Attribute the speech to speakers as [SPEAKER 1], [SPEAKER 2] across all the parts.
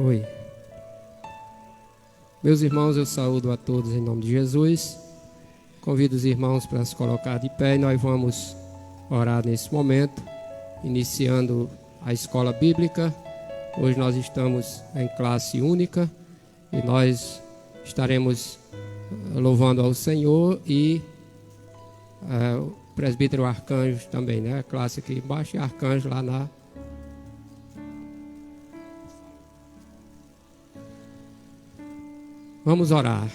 [SPEAKER 1] Oi. Meus irmãos, eu saúdo a todos em nome de Jesus. Convido os irmãos para se colocar de pé e nós vamos orar nesse momento, iniciando a escola bíblica. Hoje nós estamos em classe única e nós estaremos louvando ao Senhor e o presbítero Arcanjo também, né? A classe aqui embaixo e Arcanjo lá na... Vamos orar.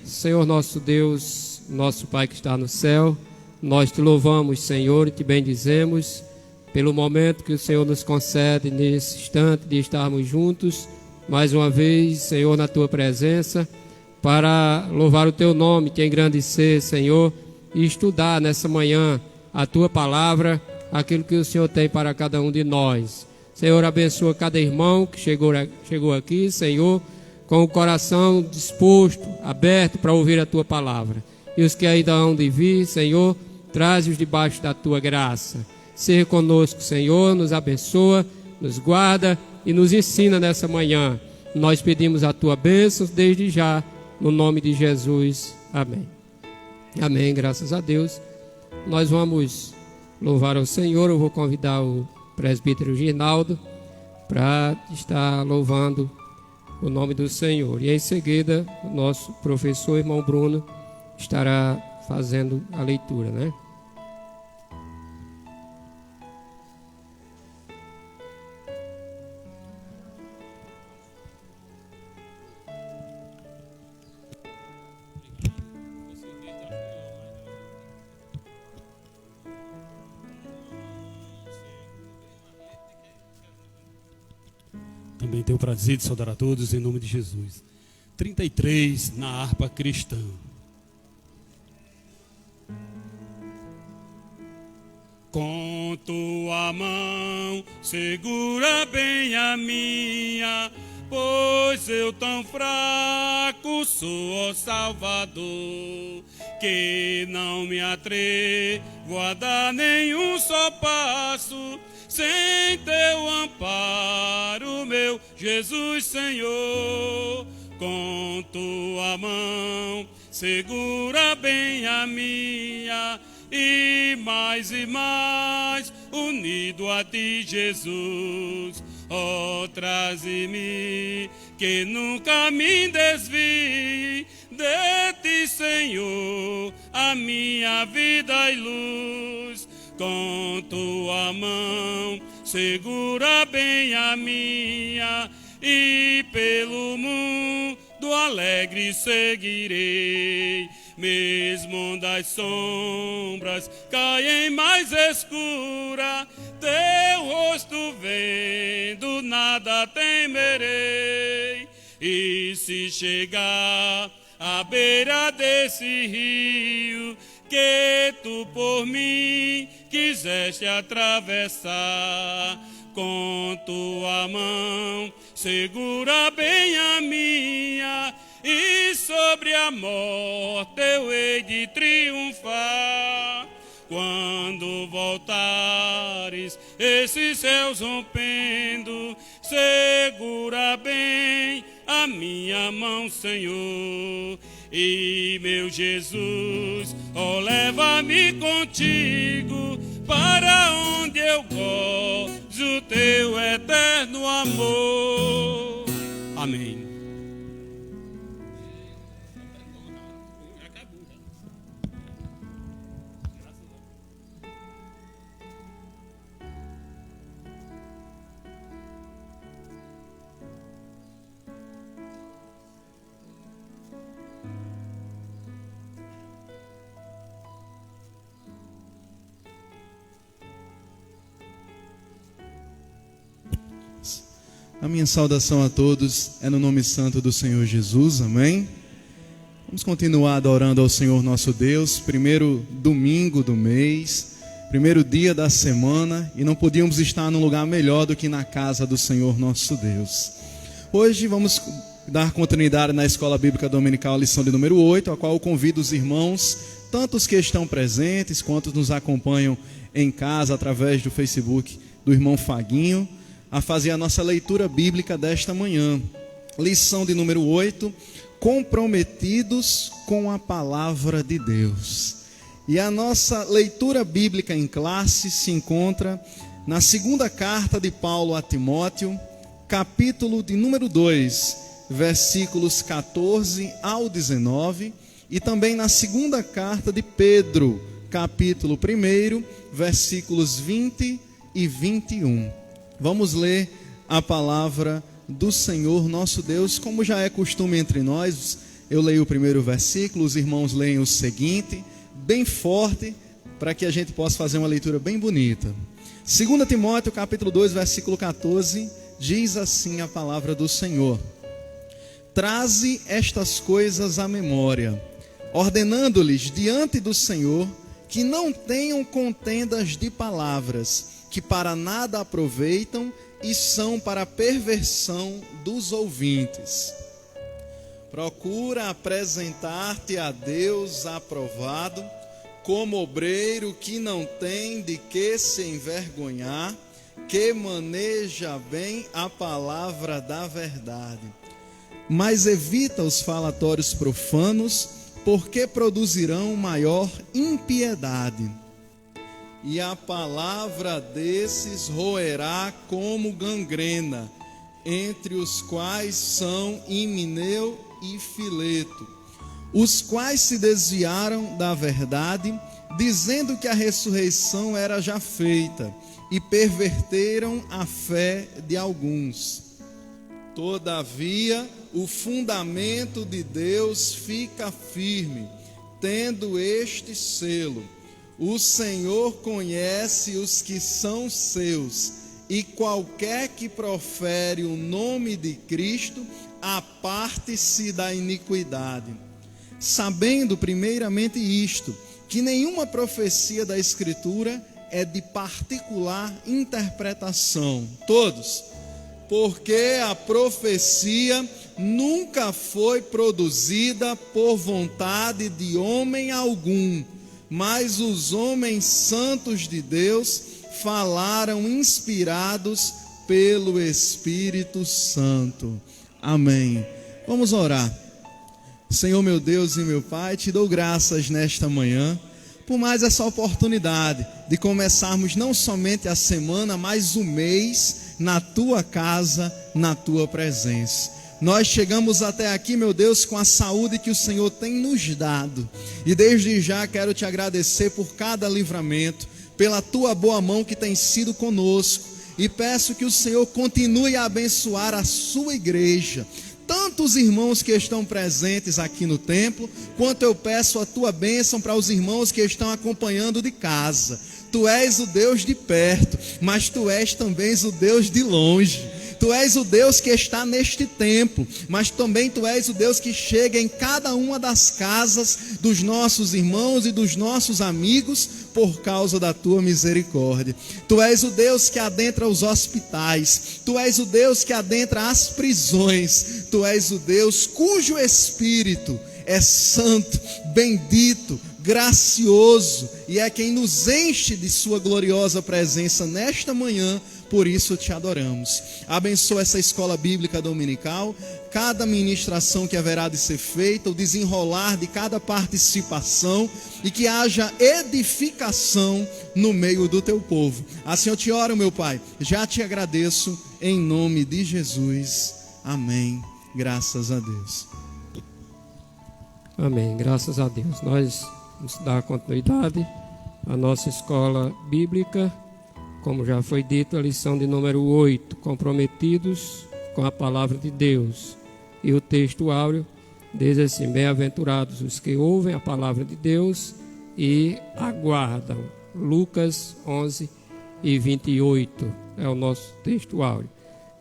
[SPEAKER 1] Senhor nosso Deus, nosso Pai que está no céu, nós te louvamos, Senhor, e te bendizemos pelo momento que o Senhor nos concede nesse instante de estarmos juntos, mais uma vez, Senhor, na tua presença, para louvar o teu nome, te engrandecer, Senhor, e estudar nessa manhã a tua palavra, aquilo que o Senhor tem para cada um de nós. Senhor, abençoa cada irmão que chegou aqui, Senhor, com o coração disposto, aberto para ouvir a tua palavra. E os que ainda hão de vir, Senhor, traze-os debaixo da tua graça. Seja conosco, Senhor, nos abençoa, nos guarda e nos ensina nessa manhã. Nós pedimos a tua bênção desde já, no nome de Jesus. Amém. Amém, graças a Deus. Nós vamos louvar ao Senhor. Eu vou convidar o presbítero Ginaldo para estar louvando o nome do Senhor. E em seguida, o nosso professor, irmão Bruno, estará fazendo a leitura, né?
[SPEAKER 2] Também tenho o prazer de saudar a todos em nome de Jesus. 33 na harpa cristã. Com tua mão segura bem a minha, pois eu tão fraco sou, ó Salvador, que não me atrevo a dar nenhum só passo sem teu amparo, meu Jesus Senhor. Com tua mão segura bem a minha, e mais unido a ti, Jesus. Oh, traze-me, que nunca me desvie de ti, Senhor, a minha vida e luz. Com tua mão segura bem a minha, e pelo mundo alegre seguirei. Mesmo das sombras caem mais escura, teu rosto vendo nada temerei. E se chegar à beira desse rio que tu por mim quiseste atravessar, com tua mão segura bem a minha, e sobre a morte eu hei de triunfar. Quando voltares esses céus rompendo, segura bem a minha mão, Senhor. E meu Jesus, ó, leva-me contigo para onde eu gozo teu eterno amor. Amém.
[SPEAKER 3] A minha saudação a todos é no nome santo do Senhor Jesus, amém? Vamos continuar adorando ao Senhor nosso Deus, primeiro domingo do mês, primeiro dia da semana, e não podíamos estar num lugar melhor do que na casa do Senhor nosso Deus. Hoje vamos dar continuidade na Escola Bíblica Dominical, lição de número 8, a qual eu convido os irmãos, tanto os que estão presentes, quanto nos acompanham em casa, através do Facebook do irmão Faguinho, a fazer a nossa leitura bíblica desta manhã. Lição de número 8, comprometidos com a palavra de Deus. E a nossa leitura bíblica em classe se encontra na segunda carta de Paulo a Timóteo, capítulo de número 2, versículos 14 ao 19, e também na segunda carta de Pedro, capítulo 1, versículos 20 e 21. Vamos ler a palavra do Senhor nosso Deus, como já é costume entre nós. Eu leio o primeiro versículo, os irmãos leem o seguinte, bem forte, para que a gente possa fazer uma leitura bem bonita. 2 Timóteo, capítulo 2, versículo 14, diz assim a palavra do Senhor: traze estas coisas à memória, ordenando-lhes diante do Senhor que não tenham contendas de palavras, que para nada aproveitam e são para a perversão dos ouvintes. Procura apresentar-te a Deus aprovado, como obreiro que não tem de que se envergonhar, que maneja bem a palavra da verdade. Mas evita os falatórios profanos, porque produzirão maior impiedade. E a palavra desses roerá como gangrena, entre os quais são Himeneu e Fileto, os quais se desviaram da verdade, dizendo que a ressurreição era já feita, e perverteram a fé de alguns. Todavia, o fundamento de Deus fica firme, tendo este selo: o Senhor conhece os que são seus, e qualquer que profere o nome de Cristo, aparte-se da iniquidade. Sabendo primeiramente isto, que nenhuma profecia da Escritura é de particular interpretação. Todos, porque a profecia nunca foi produzida por vontade de homem algum, mas os homens santos de Deus falaram inspirados pelo Espírito Santo. Amém. Vamos orar. Senhor meu Deus e meu Pai, te dou graças nesta manhã, por mais essa oportunidade de começarmos não somente a semana, mas o mês na tua casa, na tua presença. Nós chegamos até aqui, meu Deus, com a saúde que o Senhor tem nos dado. E desde já quero te agradecer por cada livramento, pela tua boa mão que tem sido conosco. E peço que o Senhor continue a abençoar a sua igreja, tanto os irmãos que estão presentes aqui no templo, quanto eu peço a tua bênção para os irmãos que estão acompanhando de casa. Tu és o Deus de perto, mas tu és também o Deus de longe. Tu és o Deus que está neste templo, mas também tu és o Deus que chega em cada uma das casas dos nossos irmãos e dos nossos amigos por causa da tua misericórdia. Tu és o Deus que adentra os hospitais, tu és o Deus que adentra as prisões, tu és o Deus cujo Espírito é santo, bendito, gracioso, e é quem nos enche de sua gloriosa presença nesta manhã. Por isso te adoramos. Abençoa essa escola bíblica dominical, cada ministração que haverá de ser feita, o desenrolar de cada participação, e que haja edificação no meio do teu povo. Assim eu te oro, meu Pai, já te agradeço em nome de Jesus. Amém. Graças a Deus.
[SPEAKER 1] Amém. Graças a Deus. Nós vamos dar continuidade à nossa escola bíblica. Como já foi dito, a lição de número 8, comprometidos com a palavra de Deus. E o texto áureo diz assim: bem-aventurados os que ouvem a palavra de Deus e aguardam. Lucas 11 e 28 é o nosso texto áureo.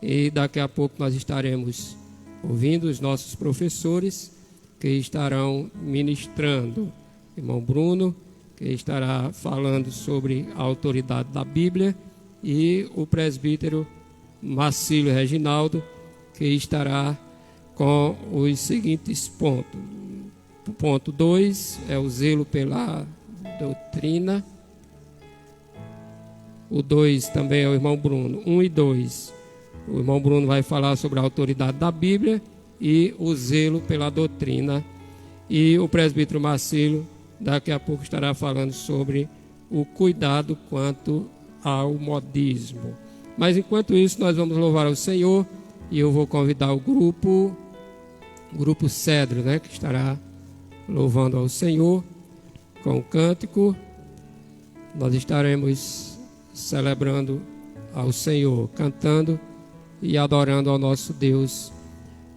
[SPEAKER 1] E daqui a pouco nós estaremos ouvindo os nossos professores que estarão ministrando. Irmão Bruno, que estará falando sobre a autoridade da Bíblia, e o presbítero Marcílio Reginaldo, que estará com os seguintes pontos. O ponto 2 é o zelo pela doutrina. O 2 também é o irmão Bruno. 1 e 2, O irmão Bruno vai falar sobre a autoridade da Bíblia e o zelo pela doutrina. E o presbítero Marcílio daqui a pouco estará falando sobre o cuidado quanto ao modismo. Mas enquanto isso, nós vamos louvar ao Senhor e eu vou convidar o grupo Cedro, né, que estará louvando ao Senhor com o cântico. Nós estaremos celebrando ao Senhor, cantando e adorando ao nosso Deus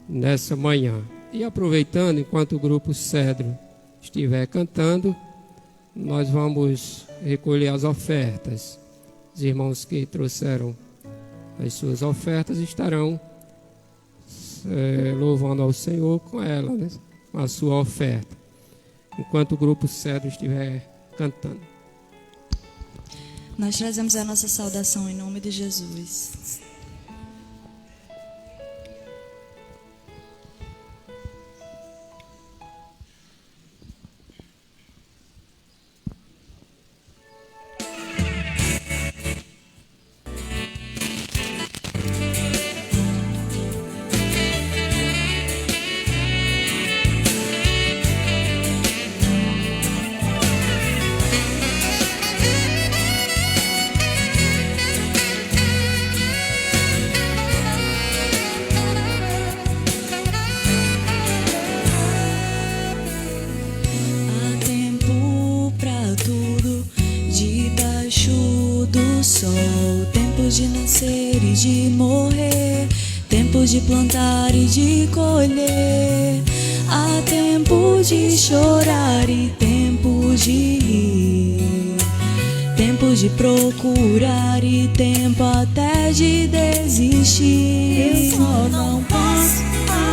[SPEAKER 1] nessa manhã. E aproveitando, enquanto o grupo Cedro estiver cantando, nós vamos recolher as ofertas. Os irmãos que trouxeram as suas ofertas estarão louvando ao Senhor com ela, né? Com a sua oferta, enquanto o grupo Cedro estiver cantando.
[SPEAKER 4] Nós trazemos a nossa saudação em nome de Jesus. De nascer e de morrer, tempo de plantar e de colher, há tempo de chorar e tempo de rir, tempo de procurar e tempo até de desistir. Eu só não posso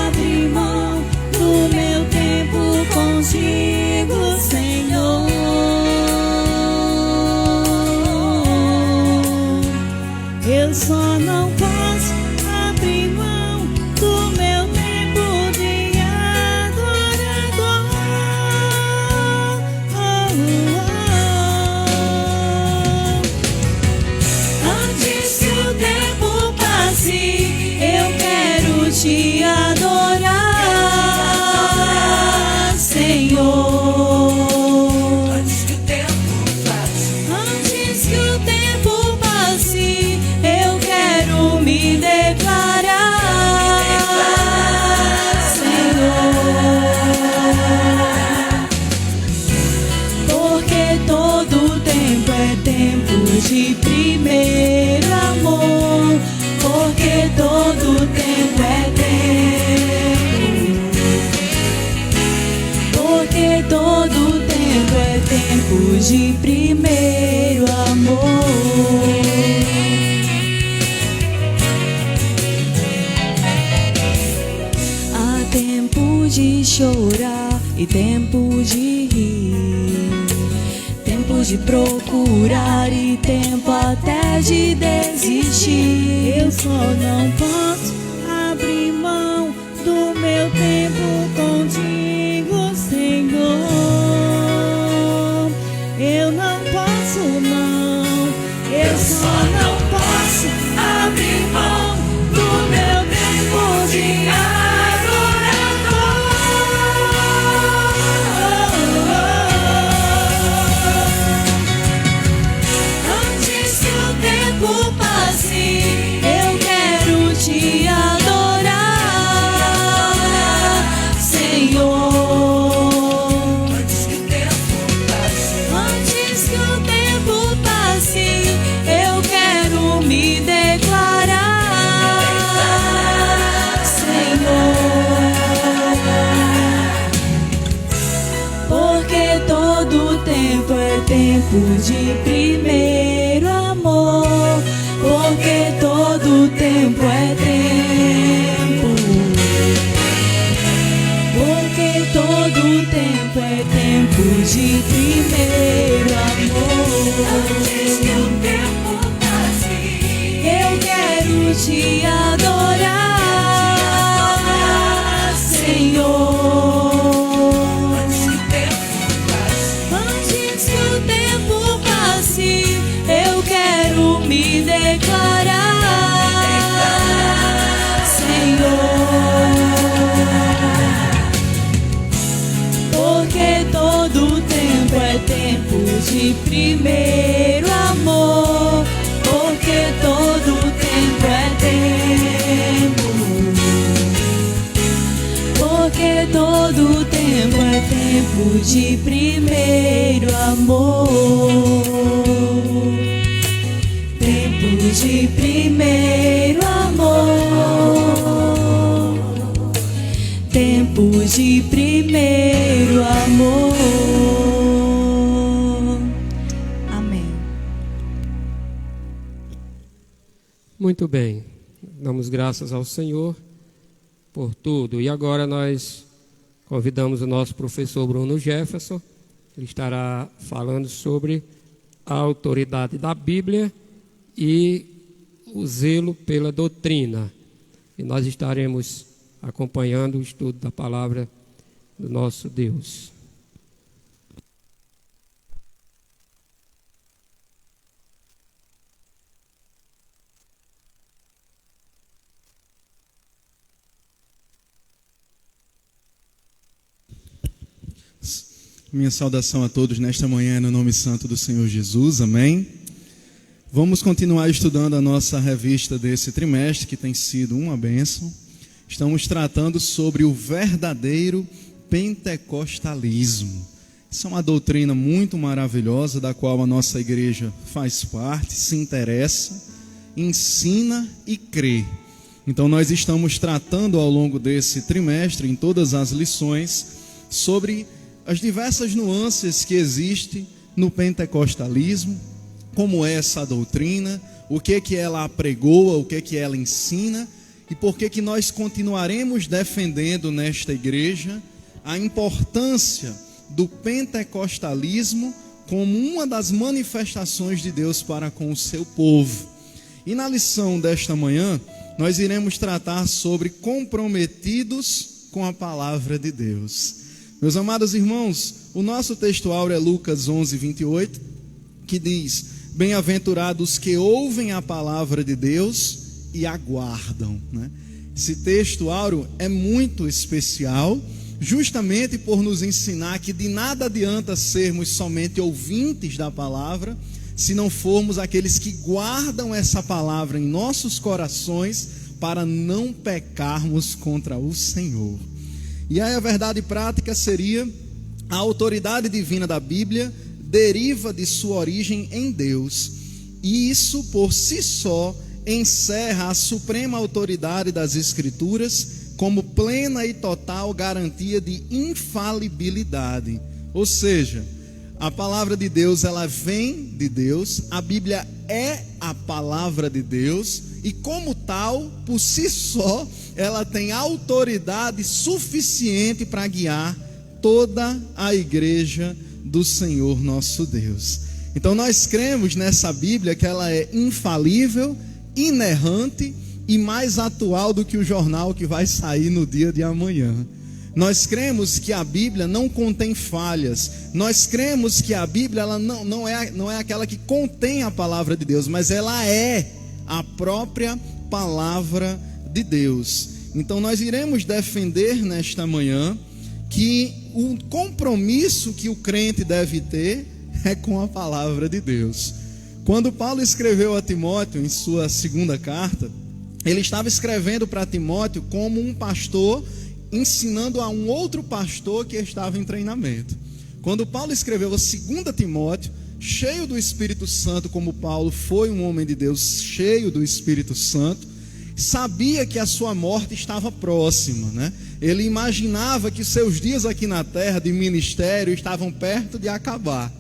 [SPEAKER 4] abrir mão do meu tempo contigo, Senhor. Eu só não posso abrir mão do meu tempo de adorador. Antes que o tempo passe, eu quero te adorar, Senhor. Me declarar, Senhor, porque todo tempo é tempo de primeiro amor, porque todo tempo é tempo, porque todo tempo é tempo de primeiro amor. Tempo de chorar e tempo de rir, tempo de procurar e tempo até de desistir. Eu só não posso abrir mão do meu tempo contigo, Senhor. Eu não posso não, eu só não posso abrir mão do meu tempo de te adorar, Senhor. Antes que o tempo passe, eu quero me declarar, Senhor. Porque todo tempo é tempo de primeiro amor, porque todo tempo é tempo, porque todo tempo é tempo de primeiro amor. Antes que o tempo passe, eu quero te adorar, Senhor. Antes que o tempo passe, eu quero me declarar, de primeiro amor, porque todo tempo é tempo, porque todo tempo é tempo de primeiro amor, tempo de primeiro amor, tempo de primeiro amor. Amém.
[SPEAKER 1] Muito bem, damos graças ao Senhor por tudo. E agora nós convidamos o nosso professor Bruno Jefferson. Ele estará falando sobre a autoridade da Bíblia e o zelo pela doutrina. E nós estaremos acompanhando o estudo da palavra do nosso Deus.
[SPEAKER 3] Minha saudação a todos nesta manhã no nome santo do Senhor Jesus, amém? Vamos continuar estudando a nossa revista desse trimestre, que tem sido uma bênção. Estamos tratando sobre o verdadeiro pentecostalismo. Essa é uma doutrina muito maravilhosa, da qual a nossa igreja faz parte, se interessa, ensina e crê. Então nós estamos tratando ao longo desse trimestre, em todas as lições, sobre as diversas nuances que existem no pentecostalismo, como é essa doutrina, o que ela apregoa, o que ela ensina, e por que nós continuaremos defendendo nesta igreja a importância do pentecostalismo como uma das manifestações de Deus para com o seu povo. E na lição desta manhã, nós iremos tratar sobre comprometidos com a palavra de Deus. Meus amados irmãos, o nosso texto áureo é Lucas 11, 28, que diz: bem-aventurados que ouvem a palavra de Deus e aguardam, né? Esse texto áureo é muito especial, justamente por nos ensinar que de nada adianta sermos somente ouvintes da palavra, se não formos aqueles que guardam essa palavra em nossos corações, para não pecarmos contra o Senhor. E aí a verdade prática seria: a autoridade divina da Bíblia deriva de sua origem em Deus, e isso por si só encerra a suprema autoridade das Escrituras como plena e total garantia de infalibilidade. Ou seja, a palavra de Deus, ela vem de Deus, a Bíblia é a palavra de Deus, e como tal, por si só, ela tem autoridade suficiente para guiar toda a igreja do Senhor nosso Deus. Então nós cremos nessa Bíblia que ela é infalível, inerrante e mais atual do que o jornal que vai sair no dia de amanhã. Nós cremos que a Bíblia não contém falhas. Nós cremos que a Bíblia ela não é aquela que contém a palavra de Deus, mas ela é a própria palavra de Deus. Então nós iremos defender nesta manhã que o compromisso que o crente deve ter é com a palavra de Deus. Quando Paulo escreveu a Timóteo em sua segunda carta, ele estava escrevendo para Timóteo como um pastor ensinando a um outro pastor que estava em treinamento. Quando Paulo escreveu a 2 Timóteo, cheio do Espírito Santo, como Paulo foi um homem de Deus cheio do Espírito Santo, sabia que a sua morte estava próxima, né? Ele imaginava que seus dias aqui na terra de ministério estavam perto de acabar.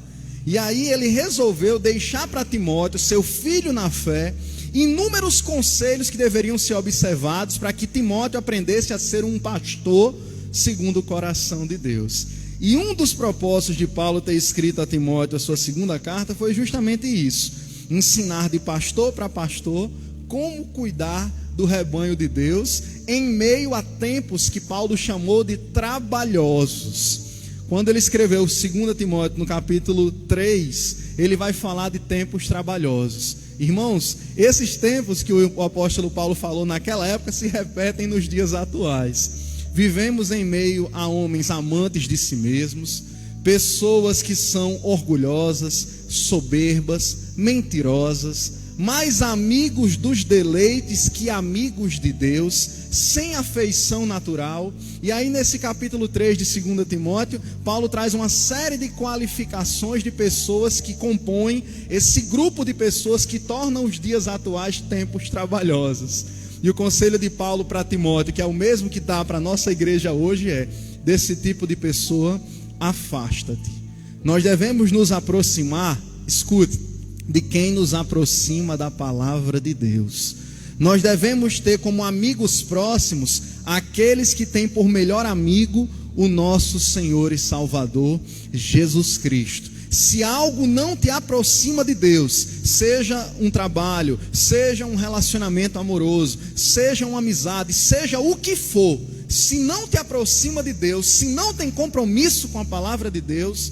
[SPEAKER 3] E aí ele resolveu deixar para Timóteo, seu filho na fé, inúmeros conselhos que deveriam ser observados para que Timóteo aprendesse a ser um pastor segundo o coração de Deus. E um dos propósitos de Paulo ter escrito a Timóteo a sua segunda carta foi justamente isso: ensinar de pastor para pastor como cuidar do rebanho de Deus em meio a tempos que Paulo chamou de trabalhosos. Quando ele escreveu 2 Timóteo no capítulo 3, ele vai falar de tempos trabalhosos. Irmãos, esses tempos que o apóstolo Paulo falou naquela época se repetem nos dias atuais. Vivemos em meio a homens amantes de si mesmos, pessoas que são orgulhosas, soberbas, mentirosas, mais amigos dos deleites que amigos de Deus, sem afeição natural. E aí nesse capítulo 3 de 2 Timóteo, Paulo traz uma série de qualificações de pessoas que compõem esse grupo de pessoas que tornam os dias atuais tempos trabalhosos. E o conselho de Paulo para Timóteo, que é o mesmo que dá para a nossa igreja hoje, é: desse tipo de pessoa, afasta-te. Nós devemos nos aproximar, escute, de quem nos aproxima da palavra de Deus. Nós devemos ter como amigos próximos aqueles que têm por melhor amigo o nosso Senhor e Salvador Jesus Cristo. Se algo não te aproxima de Deus, seja um trabalho, seja um relacionamento amoroso, seja uma amizade, seja o que for, se não te aproxima de Deus, se não tem compromisso com a palavra de Deus,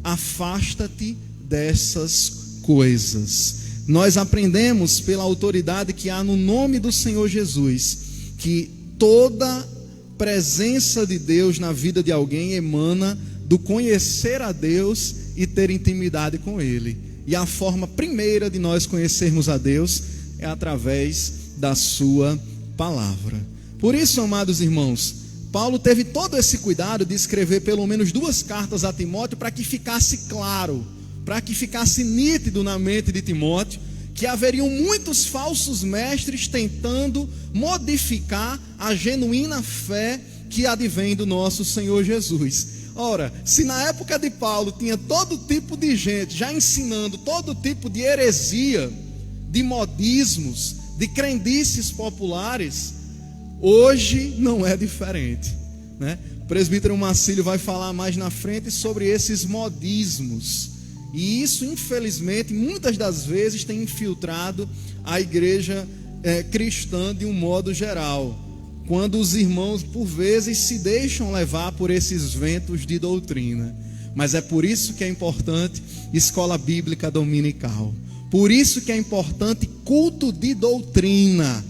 [SPEAKER 3] afasta-te dessas coisas. Nós aprendemos pela autoridade que há no nome do Senhor Jesus, que toda presença de Deus na vida de alguém emana do conhecer a Deus e ter intimidade com Ele. E a forma primeira de nós conhecermos a Deus é através da sua palavra. Por isso, amados irmãos, Paulo teve todo esse cuidado de escrever pelo menos 2 cartas a Timóteo para que ficasse claro, para que ficasse nítido na mente de Timóteo, que haveriam muitos falsos mestres tentando modificar a genuína fé que advém do nosso Senhor Jesus. Ora, se na época de Paulo tinha todo tipo de gente já ensinando todo tipo de heresia, de modismos, de crendices populares, hoje não é diferente, né? O presbítero Marcílio vai falar mais na frente sobre esses modismos. E isso, infelizmente, muitas das vezes tem infiltrado a igreja cristã de um modo geral, quando os irmãos, por vezes, se deixam levar por esses ventos de doutrina. Mas é por isso que é importante escola bíblica dominical. Por isso que é importante culto de doutrina,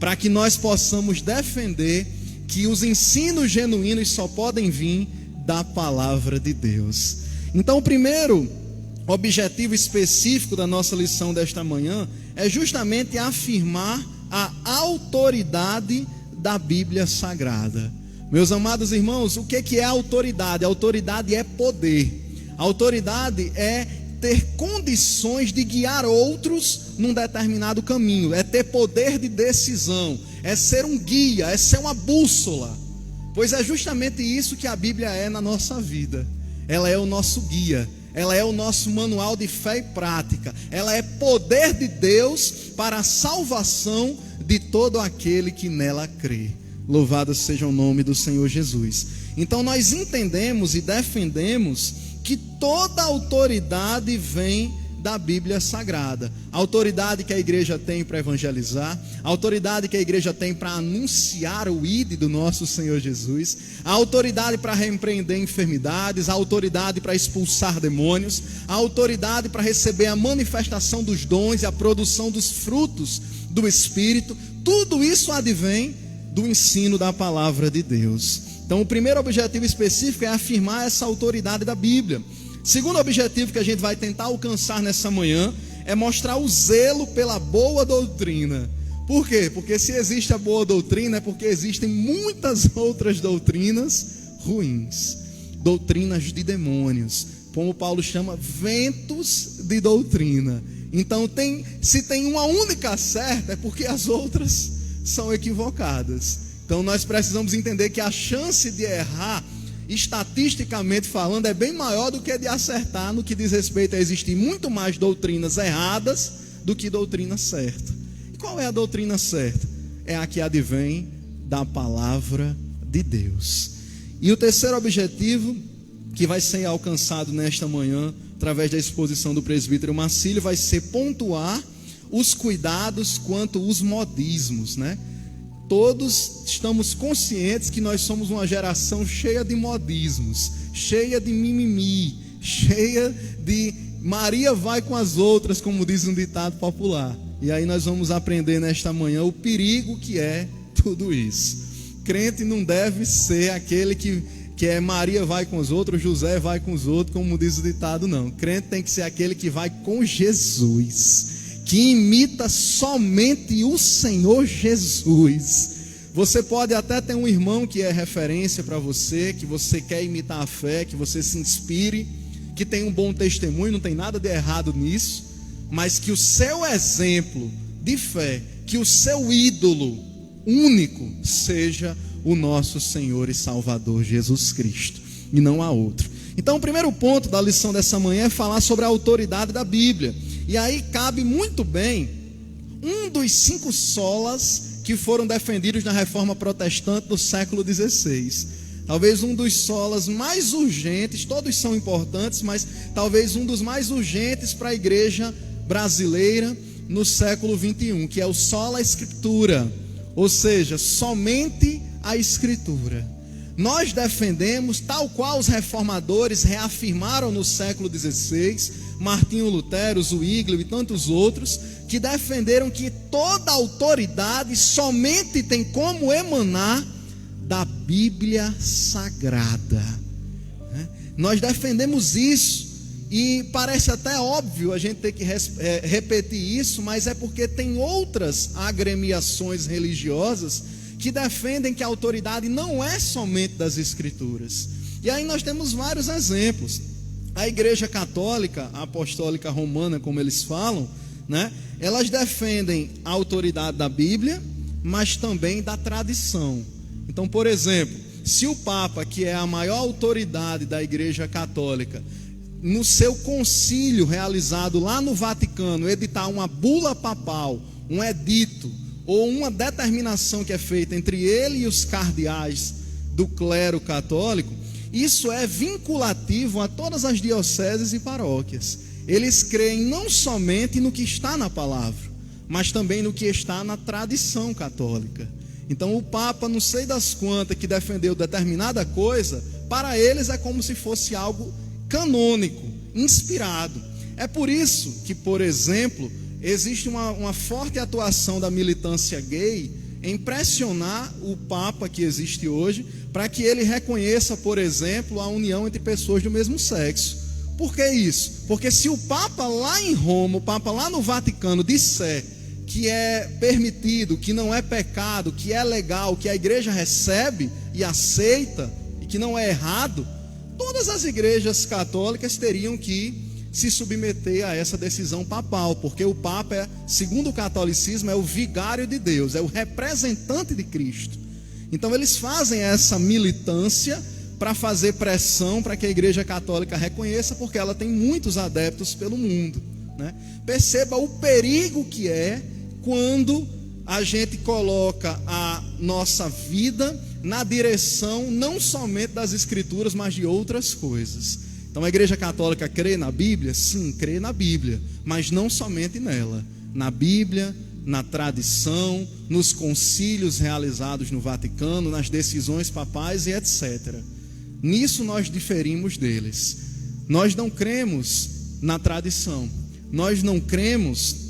[SPEAKER 3] para que nós possamos defender que os ensinos genuínos só podem vir da palavra de Deus. Então, o primeiro objetivo específico da nossa lição desta manhã é justamente afirmar a autoridade da Bíblia Sagrada. Meus amados irmãos, o que é autoridade? A autoridade é poder. A autoridade é ter condições de guiar outros num determinado caminho, é ter poder de decisão, é ser um guia, é ser uma bússola. Pois é justamente isso que a Bíblia é na nossa vida. Ela é o nosso guia, ela é o nosso manual de fé e prática, ela é poder de Deus para a salvação de todo aquele que nela crê. Louvado seja o nome do Senhor Jesus. Então nós entendemos e defendemos que toda autoridade vem da Bíblia Sagrada. A autoridade que a igreja tem para evangelizar, a autoridade que a igreja tem para anunciar o ID do nosso Senhor Jesus, a autoridade para repreender enfermidades, a autoridade para expulsar demônios, a autoridade para receber a manifestação dos dons e a produção dos frutos do Espírito. Tudo isso advém do ensino da palavra de Deus. Então o primeiro objetivo específico é afirmar essa autoridade da Bíblia. Segundo objetivo que a gente vai tentar alcançar nessa manhã é mostrar o zelo pela boa doutrina. Por quê? Porque se existe a boa doutrina é porque existem muitas outras doutrinas ruins, doutrinas de demônios, como Paulo chama, ventos de doutrina. Então se tem uma única certa é porque as outras são equivocadas. Então nós precisamos entender que a chance de errar, estatisticamente falando, é bem maior do que de acertar no que diz respeito a existir muito mais doutrinas erradas do que doutrina certa. E qual é a doutrina certa? É a que advém da palavra de Deus. E o terceiro objetivo que vai ser alcançado nesta manhã, através da exposição do presbítero Marcílio, vai ser pontuar os cuidados quanto aos modismos, né? Todos estamos conscientes que nós somos uma geração cheia de modismos, cheia de mimimi, cheia de Maria vai com as outras, como diz um ditado popular. E aí nós vamos aprender nesta manhã o perigo que é tudo isso. Crente não deve ser aquele que que é Maria vai com os outros, José vai com os outros, como diz o ditado, não. Crente tem que ser aquele que vai com Jesus, que imita somente o Senhor Jesus. Você pode até ter um irmão que é referência para você, que você quer imitar a fé, que você se inspire, que tem um bom testemunho, não tem nada de errado nisso, mas que o seu exemplo de fé, que o seu ídolo único seja o nosso Senhor e Salvador Jesus Cristo, e não há outro. Então o primeiro ponto da lição dessa manhã é falar sobre a autoridade da Bíblia. E aí cabe muito bem um dos 5 solas que foram defendidos na Reforma Protestante do século XVI. Talvez um dos solas mais urgentes, todos são importantes, mas talvez um dos mais urgentes para a igreja brasileira no século XXI, que é o sola Scriptura, ou seja, somente a Escritura. Nós defendemos, tal qual os reformadores reafirmaram no século XVI, Martinho Lutero, Zwinglio e tantos outros, que defenderam que toda autoridade somente tem como emanar da Bíblia Sagrada. Nós defendemos isso, e parece até óbvio a gente ter que repetir isso, mas é porque tem outras agremiações religiosas que defendem que a autoridade não é somente das Escrituras. E aí nós temos vários exemplos. A Igreja Católica, a Apostólica Romana, como eles falam, elas defendem a autoridade da Bíblia, mas também da tradição. Então, por exemplo, se o Papa, que é a maior autoridade da Igreja Católica, no seu concílio realizado lá no Vaticano, editar uma bula papal, um edito, ou uma determinação que é feita entre ele e os cardeais do clero católico, isso é vinculativo a todas as dioceses e paróquias. Eles creem não somente no que está na palavra, mas também no que está na tradição católica. Então o Papa, não sei das quantas, que defendeu determinada coisa, para eles é como se fosse algo canônico, inspirado. É por isso que, por exemplo, existe uma forte atuação da militância gay em pressionar o Papa que existe hoje, para que ele reconheça, por exemplo, a união entre pessoas do mesmo sexo. Por que isso? Porque se o Papa lá em Roma, o Papa lá no Vaticano disser que é permitido, que não é pecado, que é legal, que a igreja recebe e aceita, e que não é errado, todas as igrejas católicas teriam que se submeter a essa decisão papal, porque o Papa, segundo o catolicismo, é o vigário de Deus, é o representante de Cristo. Então eles fazem essa militância para fazer pressão para que a Igreja Católica reconheça, porque ela tem muitos adeptos pelo mundo, Perceba o perigo que é quando a gente coloca a nossa vida na direção não somente das Escrituras, mas de outras coisas. Então a Igreja Católica crê na Bíblia? Sim, crê na Bíblia, mas não somente nela. Na Bíblia, na tradição, nos concílios realizados no Vaticano, nas decisões papais e etc. Nisso nós diferimos deles. Nós não cremos na tradição, nós não cremos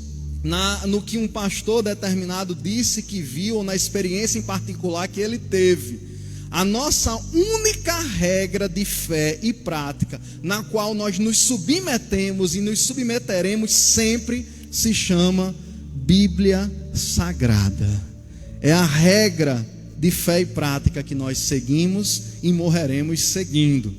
[SPEAKER 3] no que um pastor determinado disse que viu, ou na experiência em particular que ele teve. A nossa única regra de fé e prática, na qual nós nos submetemos e nos submeteremos sempre, se chama Bíblia Sagrada. É a regra de fé e prática que nós seguimos e morreremos seguindo.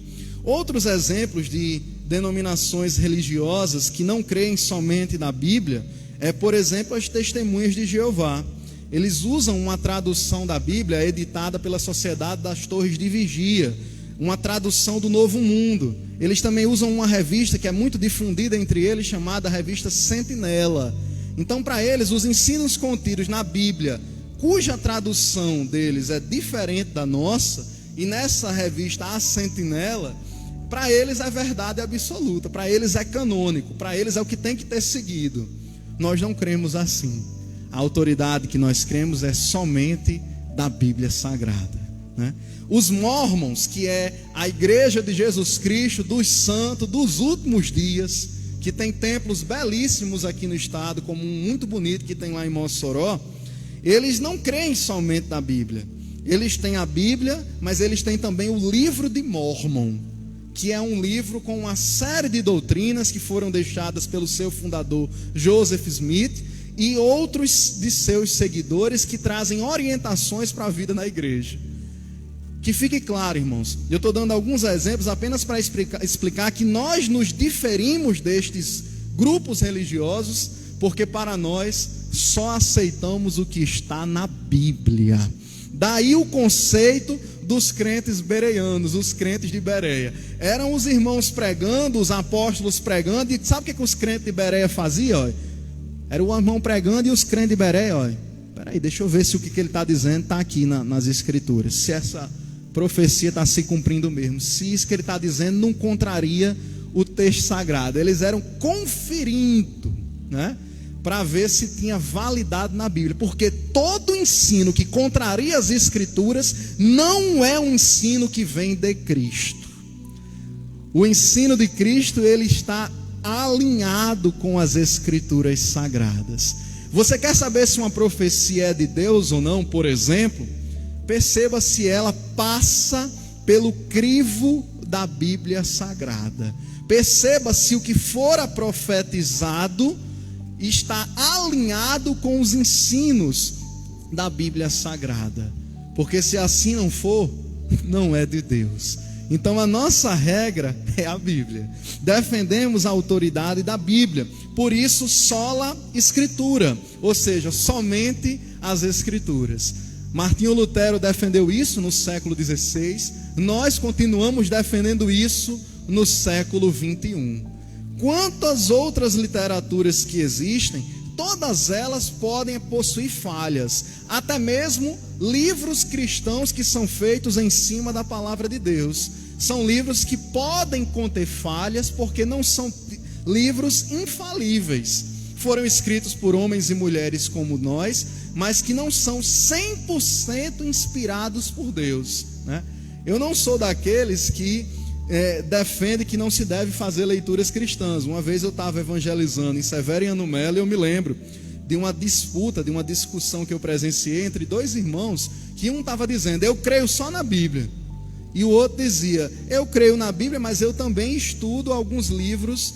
[SPEAKER 3] Outros exemplos de denominações religiosas que não creem somente na Bíblia é, por exemplo, as Testemunhas de Jeová. Eles usam uma tradução da Bíblia editada pela Sociedade das Torres de Vigia, uma tradução do Novo Mundo. Eles também usam uma revista que é muito difundida entre eles, chamada Revista Sentinela. Então, para eles, os ensinos contidos na Bíblia, cuja tradução deles é diferente da nossa, e nessa revista A Sentinela, para eles é verdade absoluta, para eles é canônico, para eles é o que tem que ter seguido. Nós não cremos assim. A autoridade que nós cremos é somente da Bíblia Sagrada, Os Mormons, que é a Igreja de Jesus Cristo dos Santos dos Últimos Dias, que tem templos belíssimos aqui no estado, como um muito bonito que tem lá em Mossoró, eles não creem somente na Bíblia. Eles têm a Bíblia, mas eles têm também o livro de Mórmon, que é um livro com uma série de doutrinas que foram deixadas pelo seu fundador Joseph Smith e outros de seus seguidores que trazem orientações para a vida na igreja. Que fique claro, irmãos, eu estou dando alguns exemplos apenas para explicar que nós nos diferimos destes grupos religiosos, porque para nós só aceitamos o que está na Bíblia. Daí o conceito dos crentes bereanos, os crentes de Bereia. Eram os irmãos pregando, os apóstolos pregando, e sabe o que os crentes de Bereia faziam? Era o irmão pregando e os crentes de Bereia, peraí, deixa eu ver se o que ele está dizendo está aqui nas escrituras, se essa profecia está se cumprindo mesmo, se isso que ele está dizendo não contraria o texto sagrado. Eles eram conferindo, né, para ver se tinha validade na Bíblia, porque todo ensino que contraria as escrituras não é um ensino que vem de Cristo. O ensino de Cristo, ele está alinhado com as escrituras sagradas. Você quer saber se uma profecia é de Deus ou não? Por exemplo, perceba se ela passa pelo crivo da Bíblia Sagrada. Perceba se o que fora profetizado está alinhado com os ensinos da Bíblia Sagrada. Porque se assim não for, não é de Deus. Então a nossa regra é a Bíblia. Defendemos a autoridade da Bíblia. Por isso, sola Escritura, ou seja, somente as Escrituras. Martinho Lutero defendeu isso no século XVI. Nós continuamos defendendo isso no século XXI. Quanto às outras literaturas que existem, todas elas podem possuir falhas. Até mesmo livros cristãos que são feitos em cima da palavra de Deus. São livros que podem conter falhas, porque não são livros infalíveis. Foram escritos por homens e mulheres como nós, mas que não são 100% inspirados por Deus, né? Eu não sou daqueles que defende que não se deve fazer leituras cristãs. Uma vez eu estava evangelizando em Severiano Melo e eu me lembro de uma disputa, de uma discussão que eu presenciei entre dois irmãos, que um estava dizendo, eu creio só na Bíblia, e o outro dizia, eu creio na Bíblia, mas eu também estudo alguns livros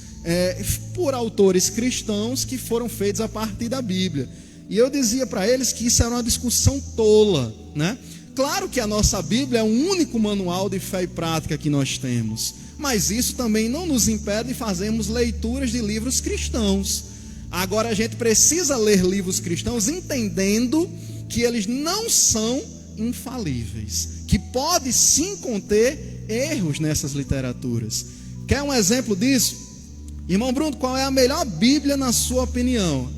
[SPEAKER 3] por autores cristãos que foram feitos a partir da Bíblia. E eu dizia para eles que isso era uma discussão tola, né? Claro que a nossa Bíblia é o único manual de fé e prática que nós temos, mas isso também não nos impede de fazermos leituras de livros cristãos. Agora a gente precisa ler livros cristãos entendendo que eles não são infalíveis, que pode sim conter erros nessas literaturas. Quer um exemplo disso? Irmão Bruno, qual é a melhor Bíblia na sua opinião?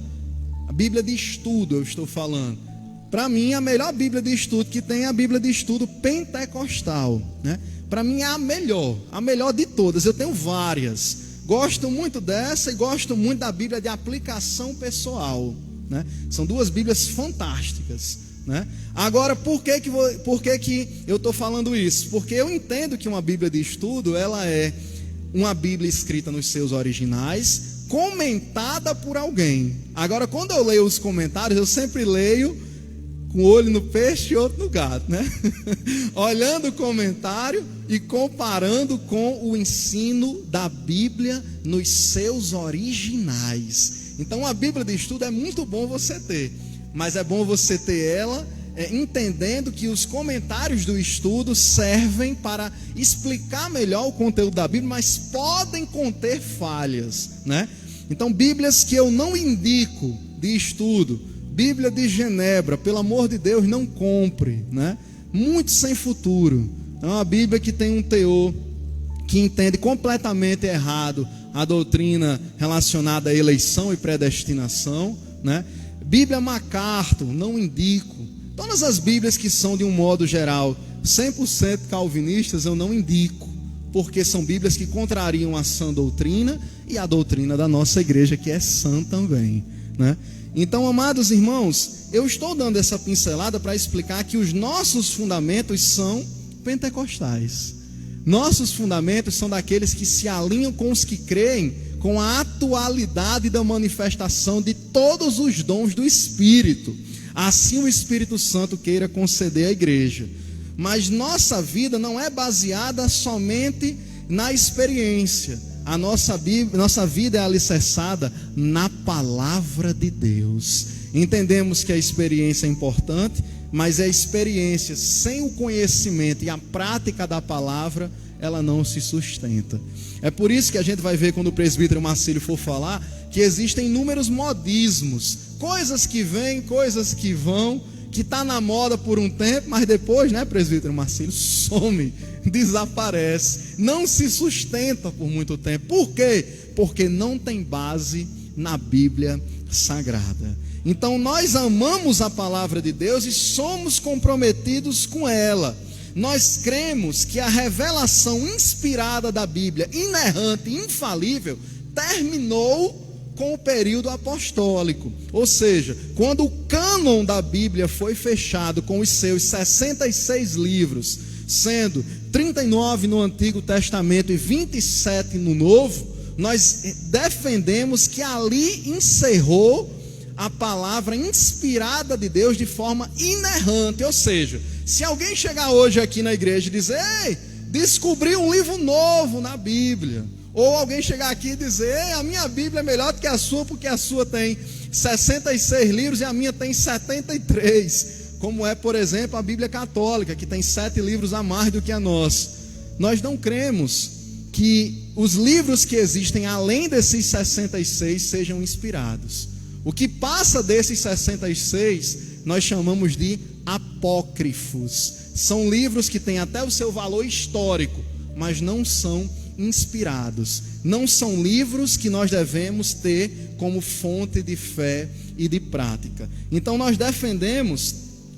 [SPEAKER 3] A Bíblia de estudo eu estou falando. Para mim, a melhor Bíblia de estudo que tem é a Bíblia de estudo pentecostal, né? Para mim é a melhor de todas. Eu tenho várias. Gosto muito dessa e gosto muito da Bíblia de aplicação pessoal, né? São duas Bíblias fantásticas, né? Agora, por que eu estou falando isso? Porque eu entendo que uma Bíblia de estudo, ela é uma Bíblia escrita nos seus originais, comentada por alguém. Agora, quando eu leio os comentários, eu sempre leio com um olho no peixe e outro no gato, né? Olhando o comentário e comparando com o ensino da Bíblia nos seus originais. Então a Bíblia de estudo é muito bom você ter, mas é bom você ter ela entendendo que os comentários do estudo servem para explicar melhor o conteúdo da Bíblia, mas podem conter falhas, né? Então Bíblias que eu não indico de estudo, Bíblia de Genebra, pelo amor de Deus, não compre, né? Muito sem futuro. É uma Bíblia que tem um teor que entende completamente errado a doutrina relacionada à eleição e predestinação, né? Bíblia MacArthur, não indico. Todas as Bíblias que são, de um modo geral, 100% calvinistas, eu não indico, porque são Bíblias que contrariam a sã doutrina e a doutrina da nossa igreja, que é sã também, né? Então, amados irmãos, eu estou dando essa pincelada para explicar que os nossos fundamentos são pentecostais. Nossos fundamentos são daqueles que se alinham com os que creem com a atualidade da manifestação de todos os dons do Espírito. assim o Espírito Santo queira conceder à igreja. Mas nossa vida não é baseada somente na experiência. A nossa vida é alicerçada na palavra de Deus. Entendemos que a experiência é importante, mas a experiência sem o conhecimento e a prática da palavra, ela não se sustenta. É por isso que a gente vai ver, quando o presbítero Marcílio for falar, que existem inúmeros modismos, coisas que vêm, coisas que vão, que está na moda por um tempo, mas depois, né, presbítero Marcílio, some, desaparece, não se sustenta por muito tempo. Por quê? Porque não tem base na Bíblia Sagrada. Então nós amamos a palavra de Deus e somos comprometidos com ela. Nós cremos que a revelação inspirada da Bíblia, inerrante, infalível, terminou com o período apostólico. Ou seja, quando o cânon da Bíblia foi fechado com os seus 66 livros, sendo 39 no Antigo Testamento e 27 no Novo, nós defendemos que ali encerrou a palavra inspirada de Deus de forma inerrante. Ou seja, se alguém chegar hoje aqui na igreja e dizer: ei, descobri um livro novo na Bíblia, ou alguém chegar aqui e dizer: ei, a minha Bíblia é melhor do que a sua, porque a sua tem 66 livros e a minha tem 73, como é, por exemplo, a Bíblia Católica, que tem 7 livros a mais do que a nossa. Nós não cremos que os livros que existem além desses 66 sejam inspirados. O que passa desses 66 nós chamamos de apócrifos. São livros que têm até o seu valor histórico, mas não são inspirados. Não são livros que nós devemos ter como fonte de fé e de prática. Então nós defendemos,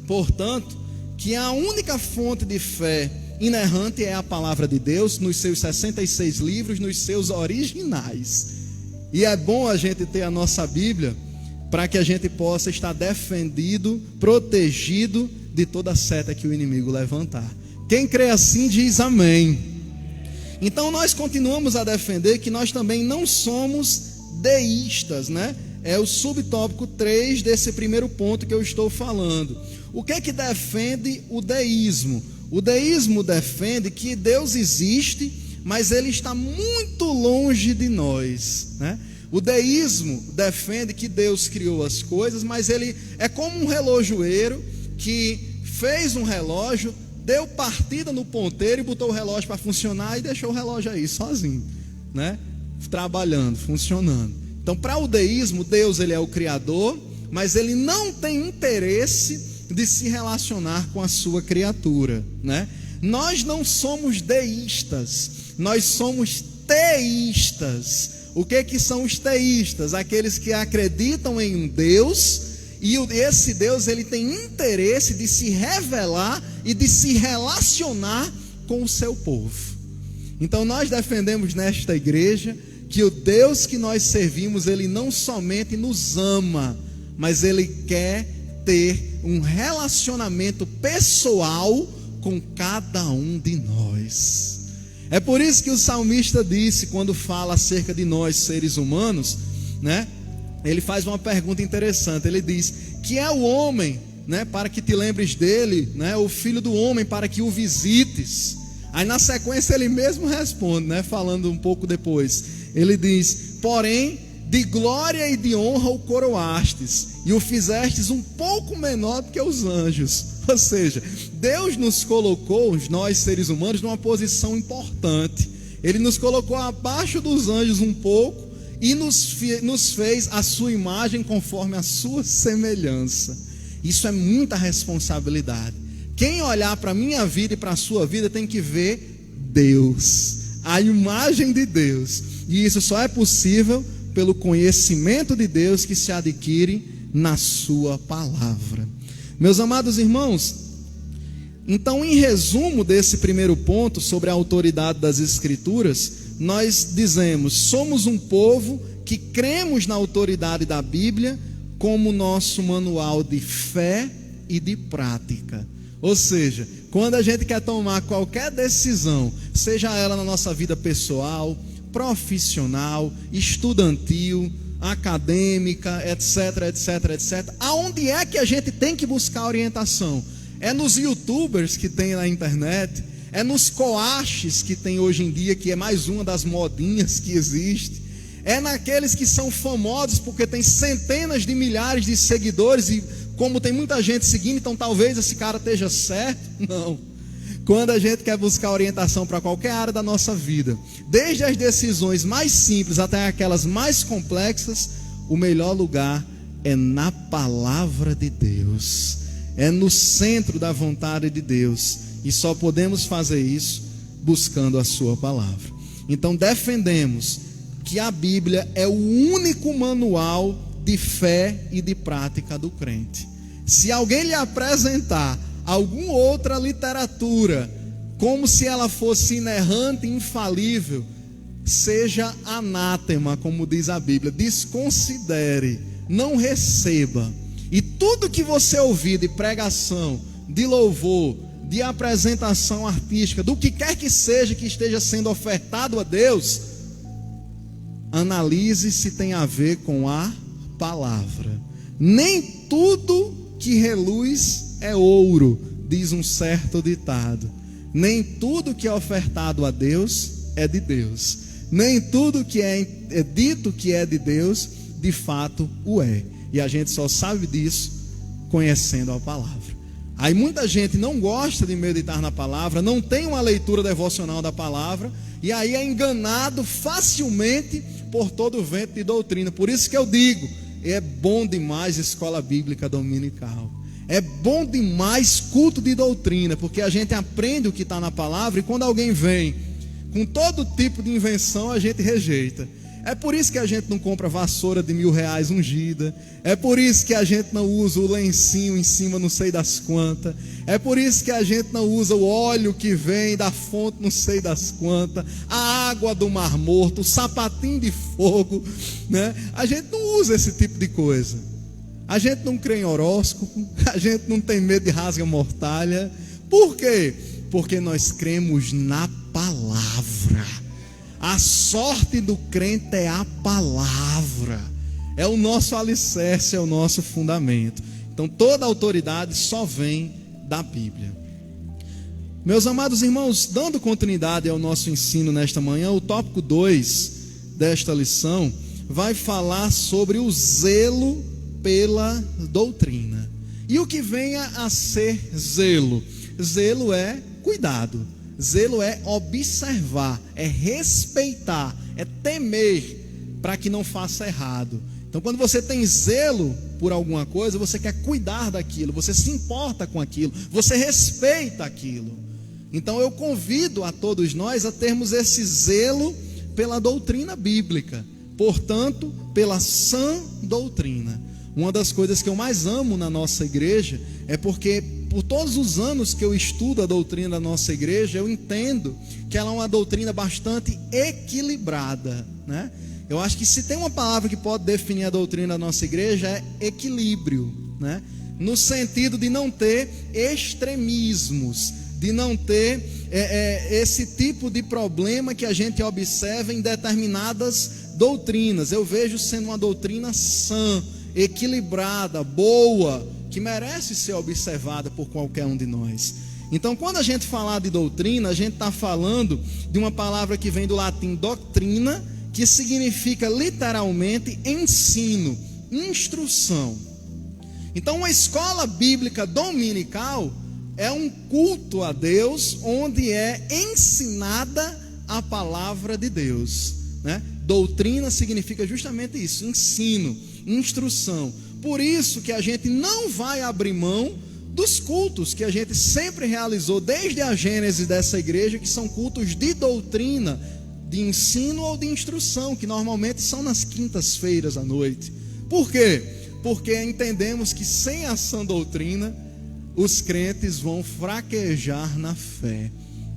[SPEAKER 3] portanto, que a única fonte de fé inerrante é a palavra de Deus, nos seus 66 livros, nos seus originais. E é bom a gente ter a nossa Bíblia para que a gente possa estar defendido, protegido de toda seta que o inimigo levantar. Quem crê assim diz amém. Então nós continuamos a defender que nós também não somos deístas, né? É o subtópico 3 desse primeiro ponto que eu estou falando. O que é que defende o deísmo? O deísmo defende que Deus existe, mas Ele está muito longe de nós, né? O deísmo defende que Deus criou as coisas, mas Ele é como um relojoeiro que fez um relógio, deu partida no ponteiro e botou o relógio para funcionar e deixou o relógio aí sozinho, né? Trabalhando, funcionando. Então, para o deísmo, Deus, Ele é o Criador, mas Ele não tem interesse de se relacionar com a sua criatura, né? Nós não somos deístas, nós somos teístas. O que são os teístas? Aqueles que acreditam em um Deus, e esse Deus, ele tem interesse de se revelar e de se relacionar com o seu povo. Então nós defendemos nesta igreja que o Deus que nós servimos, ele não somente nos ama, mas ele quer ter um relacionamento pessoal com cada um de nós. É por isso que o salmista disse, quando fala acerca de nós seres humanos, né? Ele faz uma pergunta interessante. Ele diz: que é o homem, né, para que te lembres dele, né? O filho do homem para que o visites. Aí na sequência ele mesmo responde, né, falando um pouco depois. Ele diz: porém de glória e de honra o coroastes, e o fizestes um pouco menor do que os anjos. Ou seja, Deus nos colocou, nós seres humanos, numa posição importante. Ele nos colocou abaixo dos anjos um pouco e nos fez a sua imagem conforme a sua semelhança. Isso é muita responsabilidade. Quem olhar para a minha vida e para a sua vida tem que ver Deus, a imagem de Deus. E isso só é possível pelo conhecimento de Deus que se adquire na sua palavra. Meus amados irmãos, então, em resumo desse primeiro ponto sobre a autoridade das Escrituras, nós dizemos: somos um povo que cremos na autoridade da Bíblia como nosso manual de fé e de prática. Ou seja, quando a gente quer tomar qualquer decisão, seja ela na nossa vida pessoal, profissional, estudantil, acadêmica, etc, etc, etc. Aonde é que a gente tem que buscar orientação? É nos youtubers que tem na internet, é nos coaches que tem hoje em dia, que é mais uma das modinhas que existe, é naqueles que são famosos porque tem centenas de milhares de seguidores e como tem muita gente seguindo, então talvez esse cara esteja certo. Não. Quando a gente quer buscar orientação para qualquer área da nossa vida, desde as decisões mais simples até aquelas mais complexas, o melhor lugar é na palavra de Deus, é no centro da vontade de Deus, e só podemos fazer isso buscando a sua palavra. Então defendemos que a Bíblia é o único manual de fé e de prática do crente. Se alguém lhe apresentar alguma outra literatura como se ela fosse inerrante e infalível, seja anátema, como diz a Bíblia, desconsidere, não receba. E tudo que você ouvir de pregação, de louvor, de apresentação artística, do que quer que seja que esteja sendo ofertado a Deus, analise se tem a ver com a palavra. Nem tudo que reluz é ouro, diz um certo ditado. Nem tudo que é ofertado a Deus é de Deus. Nem tudo que é dito que é de Deus, de fato o é. E a gente só sabe disso conhecendo a palavra. Aí muita gente não gosta de meditar na palavra, não tem uma leitura devocional da palavra, e aí é enganado facilmente por todo o vento de doutrina. Por isso que eu digo, é bom demais escola bíblica dominical. É bom demais culto de doutrina, porque a gente aprende o que está na palavra, e quando alguém vem com todo tipo de invenção, a gente rejeita. É por isso que a gente não compra vassoura de R$1.000 ungida. É por isso que a gente não usa o lencinho em cima não sei das quantas. É por isso que a gente não usa o óleo que vem da fonte não sei das quantas, a água do Mar Morto, o sapatinho de fogo, né? A gente não usa esse tipo de coisa. A gente não crê em horóscopo, a gente não tem medo de rasga-mortalha. Por quê? Porque nós cremos na palavra. A sorte do crente é a palavra, é o nosso alicerce, é o nosso fundamento. Então toda autoridade só vem da Bíblia. Meus amados irmãos, dando continuidade ao nosso ensino nesta manhã, o tópico 2 desta lição vai falar sobre o zelo pela doutrina. E o que venha a ser zelo? Zelo é cuidado. Zelo é observar, é respeitar, é temer para que não faça errado. Então quando você tem zelo por alguma coisa, você quer cuidar daquilo, você se importa com aquilo, você respeita aquilo. Então eu convido a todos nós a termos esse zelo pela doutrina bíblica, portanto, pela sã doutrina. Uma das coisas que eu mais amo na nossa igreja é porque por todos os anos que eu estudo a doutrina da nossa igreja, eu entendo que ela é uma doutrina bastante equilibrada, né? Eu acho que se tem uma palavra que pode definir a doutrina da nossa igreja é equilíbrio, né? No sentido de não ter extremismos, de não ter esse tipo de problema que a gente observa em determinadas doutrinas. Eu vejo sendo uma doutrina sã, equilibrada, boa, que merece ser observada por qualquer um de nós. Então quando a gente falar de doutrina, a gente está falando de uma palavra que vem do latim doctrina, que significa literalmente ensino, instrução. Então uma escola bíblica dominical é um culto a Deus onde é ensinada a palavra de Deus, né? Doutrina significa justamente isso, ensino, instrução. Por isso que a gente não vai abrir mão dos cultos que a gente sempre realizou desde a gênese dessa igreja, que são cultos de doutrina, de ensino ou de instrução, que normalmente são nas quintas-feiras à noite. Por quê? Porque entendemos que sem a sã doutrina, os crentes vão fraquejar na fé,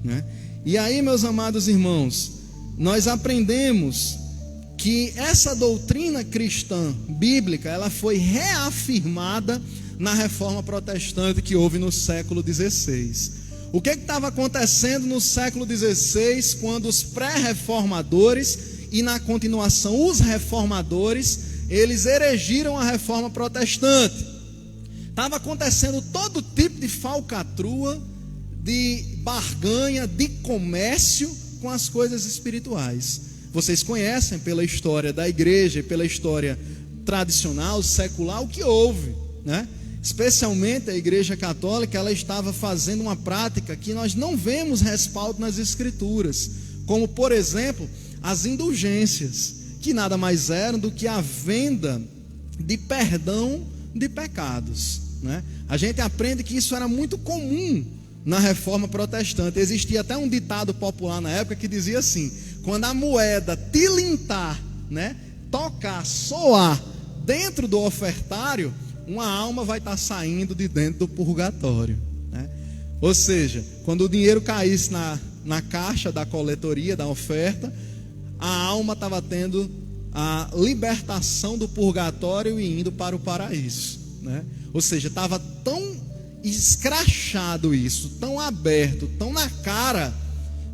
[SPEAKER 3] né? E aí, meus amados irmãos, nós aprendemos que essa doutrina cristã bíblica, ela foi reafirmada na reforma protestante que houve no século XVI. O que estava acontecendo no século XVI, quando os pré-reformadores e na continuação os reformadores eles erigiram a reforma protestante. Estava acontecendo todo tipo de falcatrua, de barganha, de comércio com as coisas espirituais. Vocês conhecem pela história da igreja, pela história tradicional, secular, o que houve, né? Especialmente a igreja católica, ela estava fazendo uma prática que nós não vemos respaldo nas escrituras, como por exemplo, as indulgências, que nada mais eram do que a venda de perdão de pecados, né? A gente aprende que isso era muito comum na reforma protestante. Existia até um ditado popular na época que dizia assim: quando a moeda tilintar, né, tocar, soar dentro do ofertário, uma alma vai estar saindo de dentro do purgatório, né? Ou seja, quando o dinheiro caísse na caixa da coletoria, da oferta, a alma estava tendo a libertação do purgatório e indo para o paraíso, né? Ou seja, estava tão escrachado isso, tão aberto, tão na cara,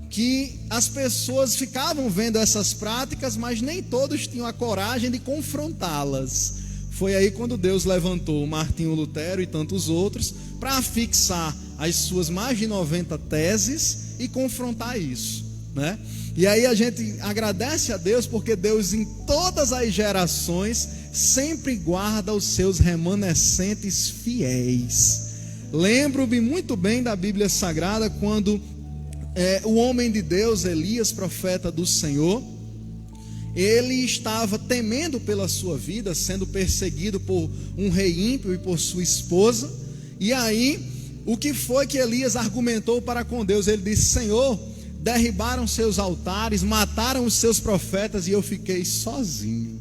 [SPEAKER 3] que as pessoas ficavam vendo essas práticas, mas nem todos tinham a coragem de confrontá-las. Foi aí quando Deus levantou Martinho Lutero e tantos outros para fixar as suas mais de 90 teses e confrontar isso, né? E aí a gente agradece a Deus, porque Deus em todas as gerações sempre guarda os seus remanescentes fiéis. Lembro-me muito bem da Bíblia Sagrada quando o homem de Deus, Elias, profeta do Senhor, ele estava temendo pela sua vida, sendo perseguido por um rei ímpio e por sua esposa. E aí, o que foi que Elias argumentou para com Deus? Ele disse: Senhor, derribaram seus altares, mataram os seus profetas e eu fiquei sozinho.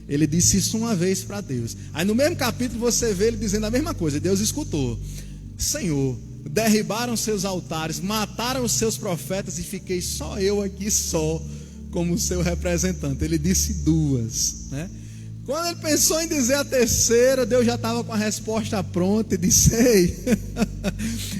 [SPEAKER 3] Ele disse isso uma vez para Deus. Aí no mesmo capítulo você vê ele dizendo a mesma coisa. Deus escutou: Senhor, derribaram seus altares, mataram os seus profetas e fiquei só eu aqui só como seu representante. Ele disse duas, né? Quando ele pensou em dizer a terceira, Deus já estava com a resposta pronta e disse: ei,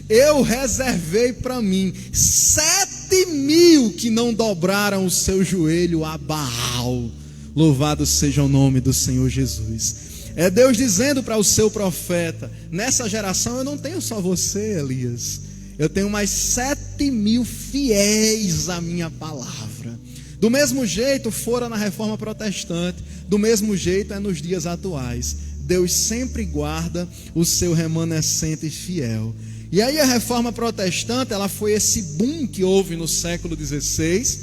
[SPEAKER 3] eu reservei para mim 7.000 que não dobraram o seu joelho a Baal. Louvado seja o nome do Senhor Jesus. É Deus dizendo para o seu profeta: nessa geração eu não tenho só você, Elias, eu tenho mais 7.000 fiéis à minha palavra. Do mesmo jeito fora na reforma protestante, do mesmo jeito é nos dias atuais. Deus sempre guarda o seu remanescente fiel. E aí a reforma protestante, ela foi esse boom que houve no século XVI,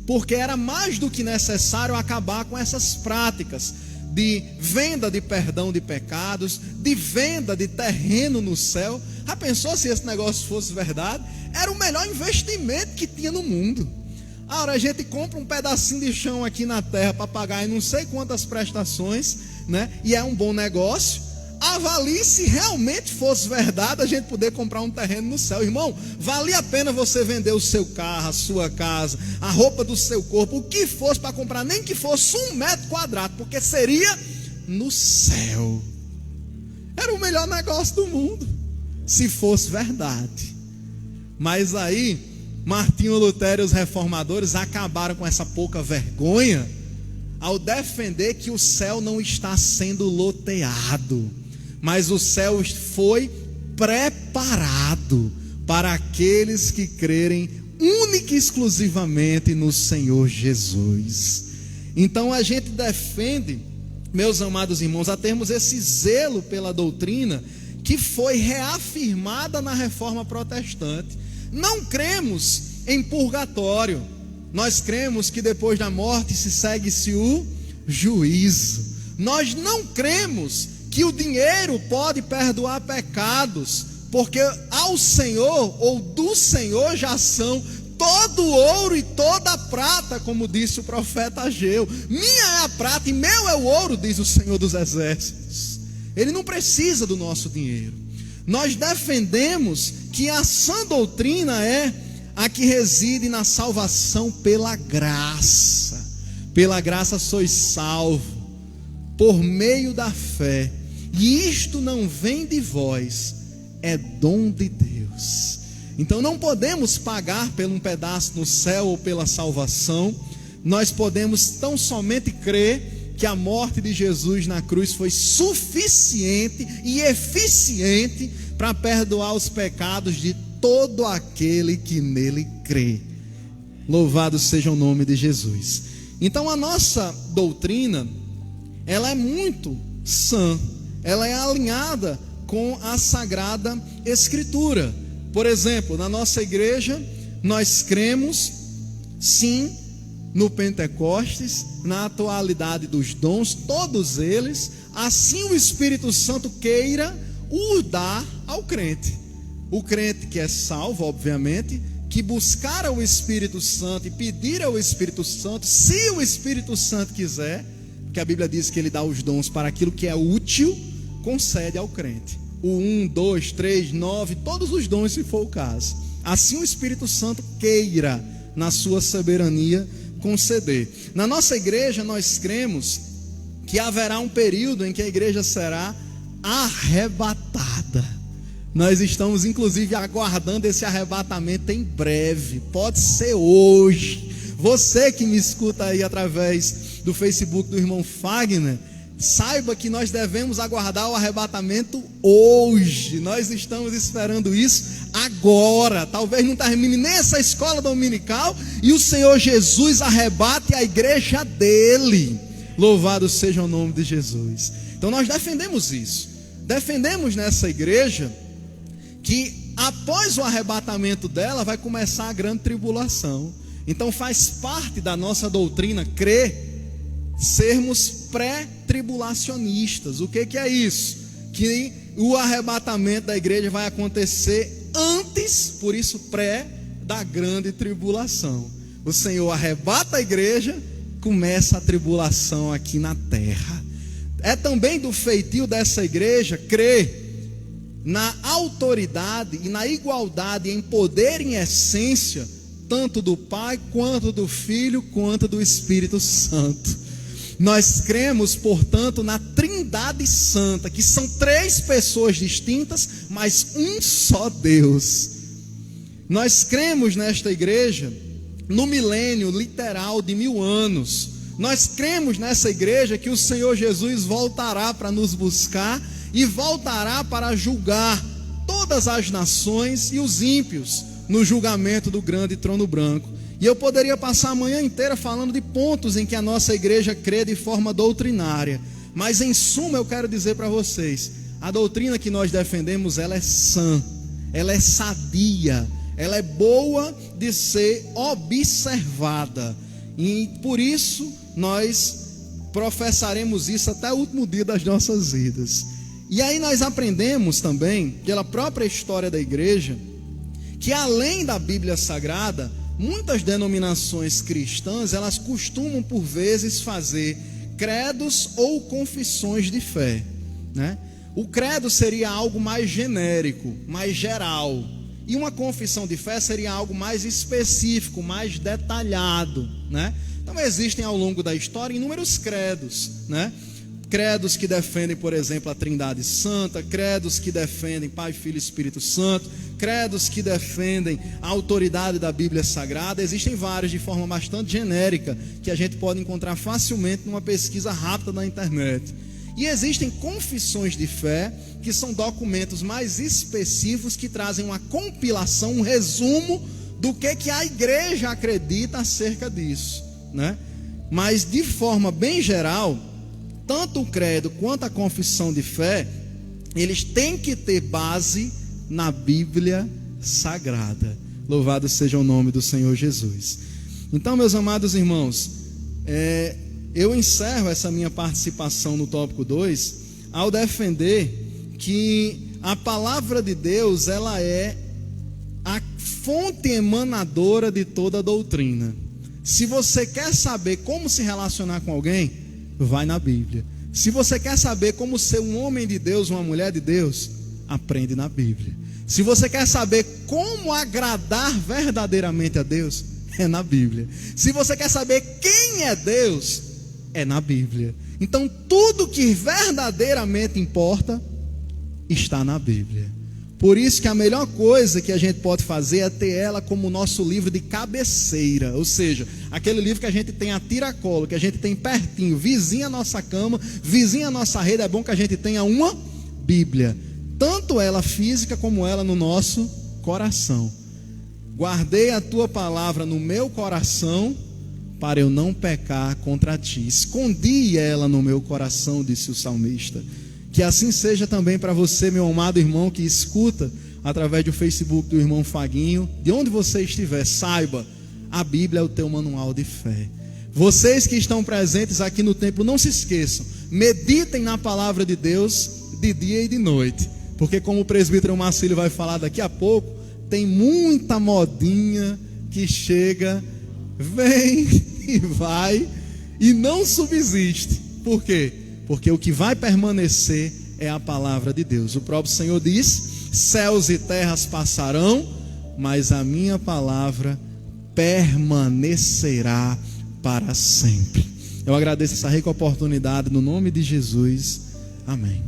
[SPEAKER 3] porque era mais do que necessário acabar com essas práticas de venda de perdão de pecados, de venda de terreno no céu. Já pensou se esse negócio fosse verdade? Era o melhor investimento que tinha no mundo. Agora a gente compra um pedacinho de chão aqui na terra para pagar em não sei quantas prestações, né? E é um bom negócio. Avalie se realmente fosse verdade a gente poder comprar um terreno no céu. Irmão, valia a pena você vender o seu carro, a sua casa, a roupa do seu corpo, o que fosse para comprar, nem que fosse 1 metro quadrado, porque seria no céu. Era o melhor negócio do mundo, se fosse verdade. Mas aí Martinho Lutero e os reformadores acabaram com essa pouca vergonha ao defender que o céu não está sendo loteado, mas o céu foi preparado para aqueles que crerem única e exclusivamente no Senhor Jesus. Então a gente defende, meus amados irmãos, a termos esse zelo pela doutrina que foi reafirmada na reforma protestante. Não cremos em purgatório. Nós cremos que depois da morte se segue-se o juízo. Nós não cremos que o dinheiro pode perdoar pecados, porque ao Senhor ou do Senhor já são todo o ouro e toda a prata, como disse o profeta Ageu. Minha é a prata e meu é o ouro, diz o Senhor dos Exércitos. Ele não precisa do nosso dinheiro. Nós defendemos que a sã doutrina é a que reside na salvação pela graça. Pela graça sois salvo, por meio da fé. E isto não vem de vós, é dom de Deus. Então não podemos pagar por um pedaço no céu ou pela salvação. Nós podemos tão somente crer que a morte de Jesus na cruz foi suficiente e eficiente para perdoar os pecados de todo aquele que nele crê. Louvado seja o nome de Jesus. Então a nossa doutrina, ela é muito sã, ela é alinhada com a Sagrada Escritura. Por exemplo, na nossa igreja, nós cremos, sim, no Pentecostes, na atualidade dos dons, todos eles, assim o Espírito Santo queira o dar ao crente. O crente que é salvo, obviamente, que buscar o Espírito Santo e pedir ao Espírito Santo, se o Espírito Santo quiser, porque a Bíblia diz que ele dá os dons para aquilo que é útil, concede ao crente. O 1, 2, 3, 9, todos os dons, se for o caso. Assim o Espírito Santo queira, na sua soberania, conceder. Na nossa igreja nós cremos que haverá um período em que a igreja será arrebatada. Nós estamos inclusive aguardando esse arrebatamento em breve, pode ser hoje. Você que me escuta aí através do Facebook do irmão Fagner, saiba que nós devemos aguardar o arrebatamento hoje. Nós estamos esperando isso agora. Talvez não termine nem essa escola dominical e o Senhor Jesus arrebate a igreja dele. Louvado seja o nome de Jesus. Então nós defendemos isso. Defendemos nessa igreja que após o arrebatamento dela vai começar a grande tribulação. Então faz parte da nossa doutrina crer sermos pré-tribulacionistas. O que é isso? Que o arrebatamento da igreja vai acontecer antes, por isso pré, da grande tribulação. O Senhor arrebata a igreja, começa a tribulação aqui na terra. É também do feitio dessa igreja crer na autoridade e na igualdade em poder e em essência, tanto do Pai, quanto do Filho, quanto do Espírito Santo. Nós cremos, portanto, na Trindade Santa, que são 3 pessoas distintas, mas um só Deus. Nós cremos nesta igreja no milênio literal de 1000 anos. Nós cremos nessa igreja que o Senhor Jesus voltará para nos buscar e voltará para julgar todas as nações e os ímpios no julgamento do grande trono branco. E eu poderia passar a manhã inteira falando de pontos em que a nossa igreja crê de forma doutrinária. Mas em suma eu quero dizer para vocês, a doutrina que nós defendemos, ela é sã, ela é sadia, ela é boa de ser observada. E por isso nós professaremos isso até o último dia das nossas vidas. E aí nós aprendemos também, pela própria história da igreja, que além da Bíblia Sagrada, muitas denominações cristãs, elas costumam por vezes fazer credos ou confissões de fé, né? O credo seria algo mais genérico, mais geral, e uma confissão de fé seria algo mais específico, mais detalhado, né? Então existem ao longo da história inúmeros credos, né? Credos que defendem, por exemplo, a Trindade Santa, credos que defendem Pai, Filho e Espírito Santo, credos que defendem a autoridade da Bíblia Sagrada. Existem vários de forma bastante genérica, que a gente pode encontrar facilmente numa pesquisa rápida na internet. E existem confissões de fé, que são documentos mais específicos, que trazem uma compilação, um resumo do que a igreja acredita acerca disso, né? Mas de forma bem geral, tanto o credo quanto a confissão de fé, eles têm que ter base na Bíblia Sagrada. Louvado seja o nome do Senhor Jesus. Então, meus amados irmãos, eu encerro essa minha participação no tópico 2 ao defender que a palavra de Deus, ela é a fonte emanadora de toda a doutrina. Se você quer saber como se relacionar com alguém, vai na Bíblia. Se você quer saber como ser um homem de Deus, uma mulher de Deus, aprende na Bíblia. Se você quer saber como agradar verdadeiramente a Deus, é na Bíblia. Se você quer saber quem é Deus, é na Bíblia. Então tudo que verdadeiramente importa está na Bíblia. Por isso que a melhor coisa que a gente pode fazer é ter ela como nosso livro de cabeceira. Ou seja, aquele livro que a gente tem a tiracolo, que a gente tem pertinho, vizinho à nossa cama, vizinho à nossa rede. É bom que a gente tenha uma Bíblia, tanto ela física como ela no nosso coração. Guardei a tua palavra no meu coração, para eu não pecar contra ti. Escondi ela no meu coração, disse o salmista. Que assim seja também para você, meu amado irmão, que escuta através do Facebook do irmão Faguinho. De onde você estiver, saiba, a Bíblia é o teu manual de fé. Vocês que estão presentes aqui no templo, não se esqueçam, meditem na palavra de Deus de dia e de noite. Porque como o presbítero Marcílio vai falar daqui a pouco, tem muita modinha que chega, vem e vai e não subsiste. Por quê? Porque o que vai permanecer é a palavra de Deus. O próprio Senhor diz: céus e terras passarão, mas a minha palavra permanecerá para sempre. Eu agradeço essa rica oportunidade no nome de Jesus. Amém.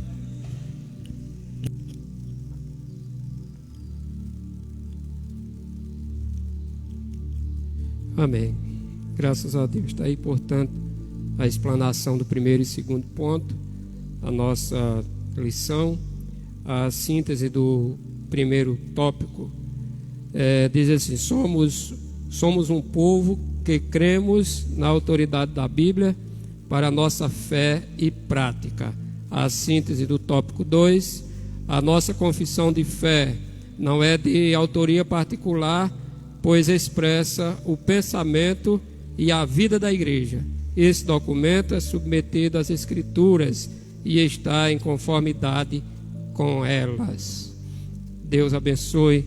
[SPEAKER 1] Amém. Graças a Deus. Está aí, portanto, a explanação do primeiro e segundo ponto, a nossa lição, a síntese do primeiro tópico. Diz assim: somos um povo que cremos na autoridade da Bíblia para a nossa fé e prática. A síntese do tópico 2, a nossa confissão de fé não é de autoria particular, pois expressa o pensamento e a vida da igreja. Esse documento é submetido às Escrituras e está em conformidade com elas. Deus abençoe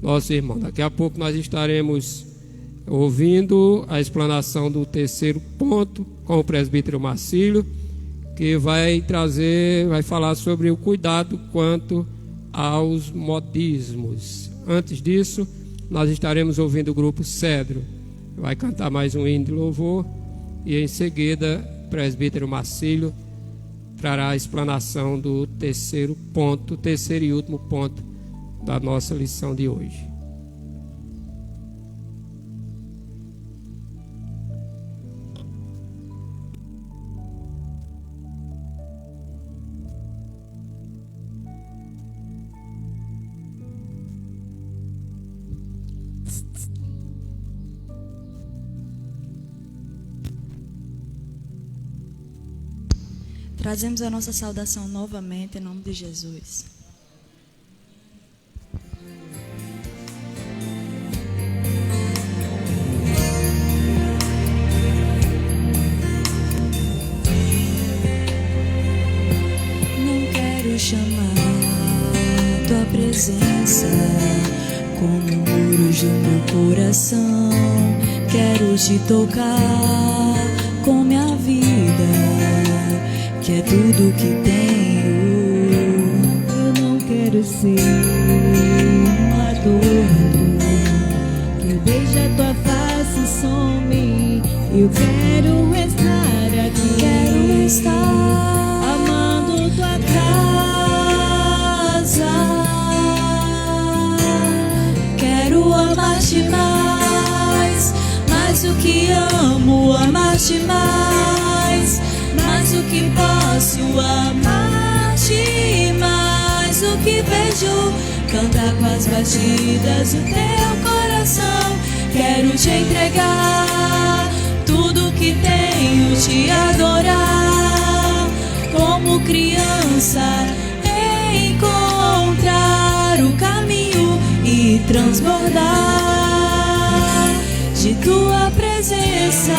[SPEAKER 1] nosso irmão. Daqui a pouco nós estaremos ouvindo a explanação do terceiro ponto com o presbítero Marcílio, que vai falar sobre o cuidado quanto aos modismos. Antes disso, nós estaremos ouvindo o grupo Cedro. Vai cantar mais um hino de louvor e em seguida o presbítero Marcílio trará a explanação do terceiro e último ponto da nossa lição de hoje.
[SPEAKER 4] Trazemos a nossa saudação novamente em nome de Jesus. Não quero chamar tua presença como muros do meu coração. Quero te tocar com minha vida, que é tudo que tenho. Eu não quero ser um adorno que beija tua face e some. Eu quero estar aqui, quero estar amando tua casa. Quero amar-te mais do que amo, amar-te mais o que posso, amar-te mais o que vejo, cantar com as batidas do teu coração. Quero te entregar tudo que tenho, te adorar como criança, encontrar o caminho e transbordar de tua presença.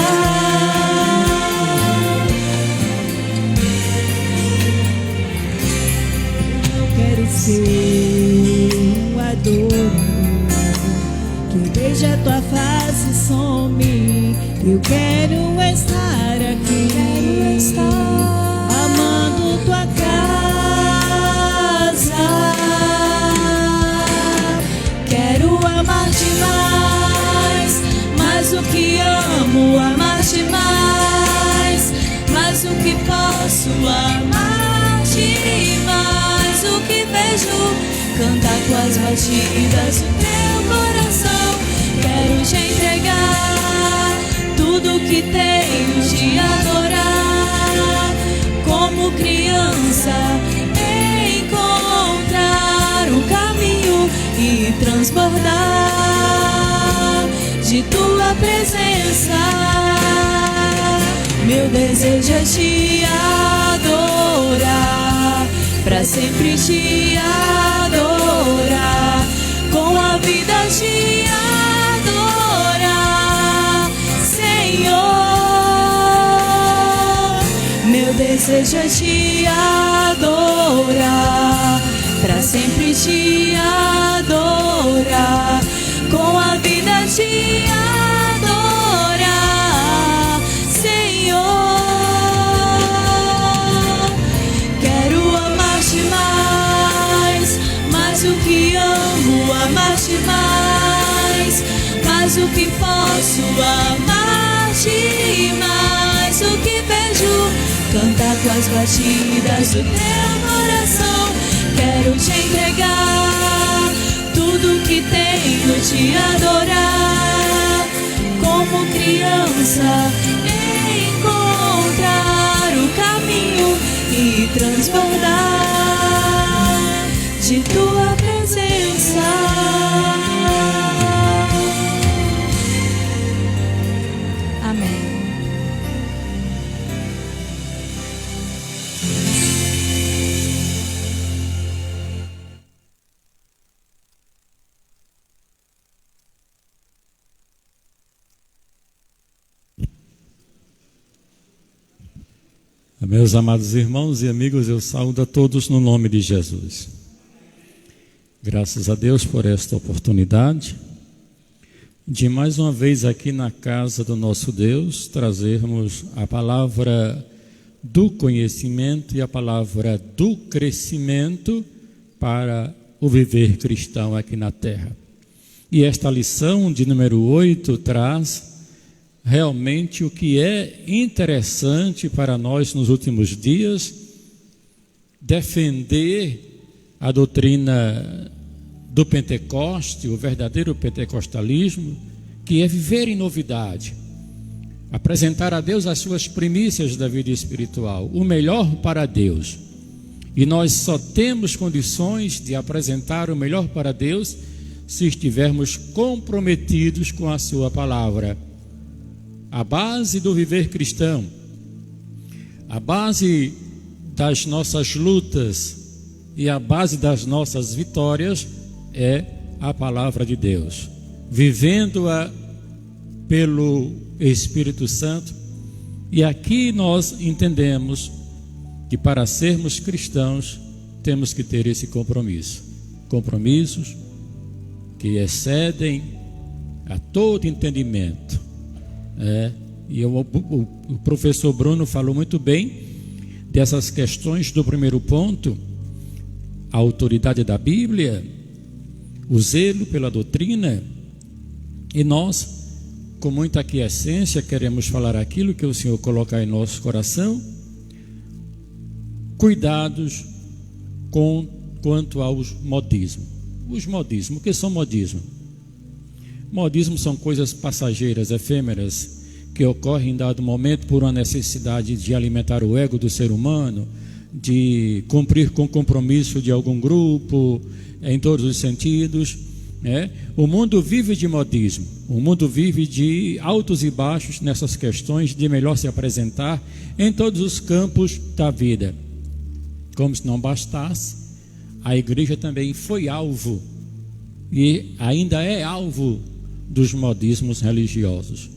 [SPEAKER 4] Ser um adorno que beija tua face e some. Eu quero estar aqui, quero estar amando tua casa. Quero amar-te mais do que amo, amar-te mais do que posso, amar-te mais o que vejo, cantar com as batidas do teu coração. Quero te entregar tudo que tenho, te adorar como criança, encontrar o caminho e transbordar de tua presença. Meu desejo é te adorar, pra sempre te adorar, com a vida te adorar, Senhor. Meu desejo é te adorar, pra sempre te adorar, com a vida te adorar, Senhor. Quero amar-te mais, mais do que amo, amar-te mais do que posso, amar-te mais do que vejo, cantar com as batidas do teu coração. Quero te entregar tudo que tenho, te adorar como criança, encontrar o caminho e transbordar de tua presença. Amém.
[SPEAKER 5] Meus amados irmãos e amigos, eu saúdo a todos no nome de Jesus. Graças a Deus por esta oportunidade de mais uma vez aqui na casa do nosso Deus trazermos a palavra do conhecimento e a palavra do crescimento para o viver cristão aqui na terra. E esta lição de número 8 traz realmente o que é interessante para nós nos últimos dias, defender a doutrina do Pentecoste, o verdadeiro pentecostalismo, que é viver em novidade, apresentar a Deus as suas primícias da vida espiritual, o melhor para Deus. E nós só temos condições de apresentar o melhor para Deus se estivermos comprometidos com a sua palavra. A base do viver cristão, a base das nossas lutas e a base das nossas vitórias é a palavra de Deus, vivendo-a pelo Espírito Santo. E aqui nós entendemos que para sermos cristãos temos que ter esse compromisso, compromissos que excedem a todo entendimento. E o professor Bruno falou muito bem dessas questões do primeiro ponto: a autoridade da Bíblia, o zelo pela doutrina. E nós, com muita aquiescência, queremos falar aquilo que o Senhor colocar em nosso coração. Cuidados quanto aos modismos. Os modismos, o que são modismos? Modismo são coisas passageiras, efêmeras, que ocorrem em dado momento por uma necessidade de alimentar o ego do ser humano, de cumprir com o compromisso de algum grupo, em todos os sentidos, né? O mundo vive de modismo, o mundo vive de altos e baixos nessas questões de melhor se apresentar em todos os campos da vida. Como se não bastasse, a igreja também foi alvo e ainda é alvo dos modismos religiosos,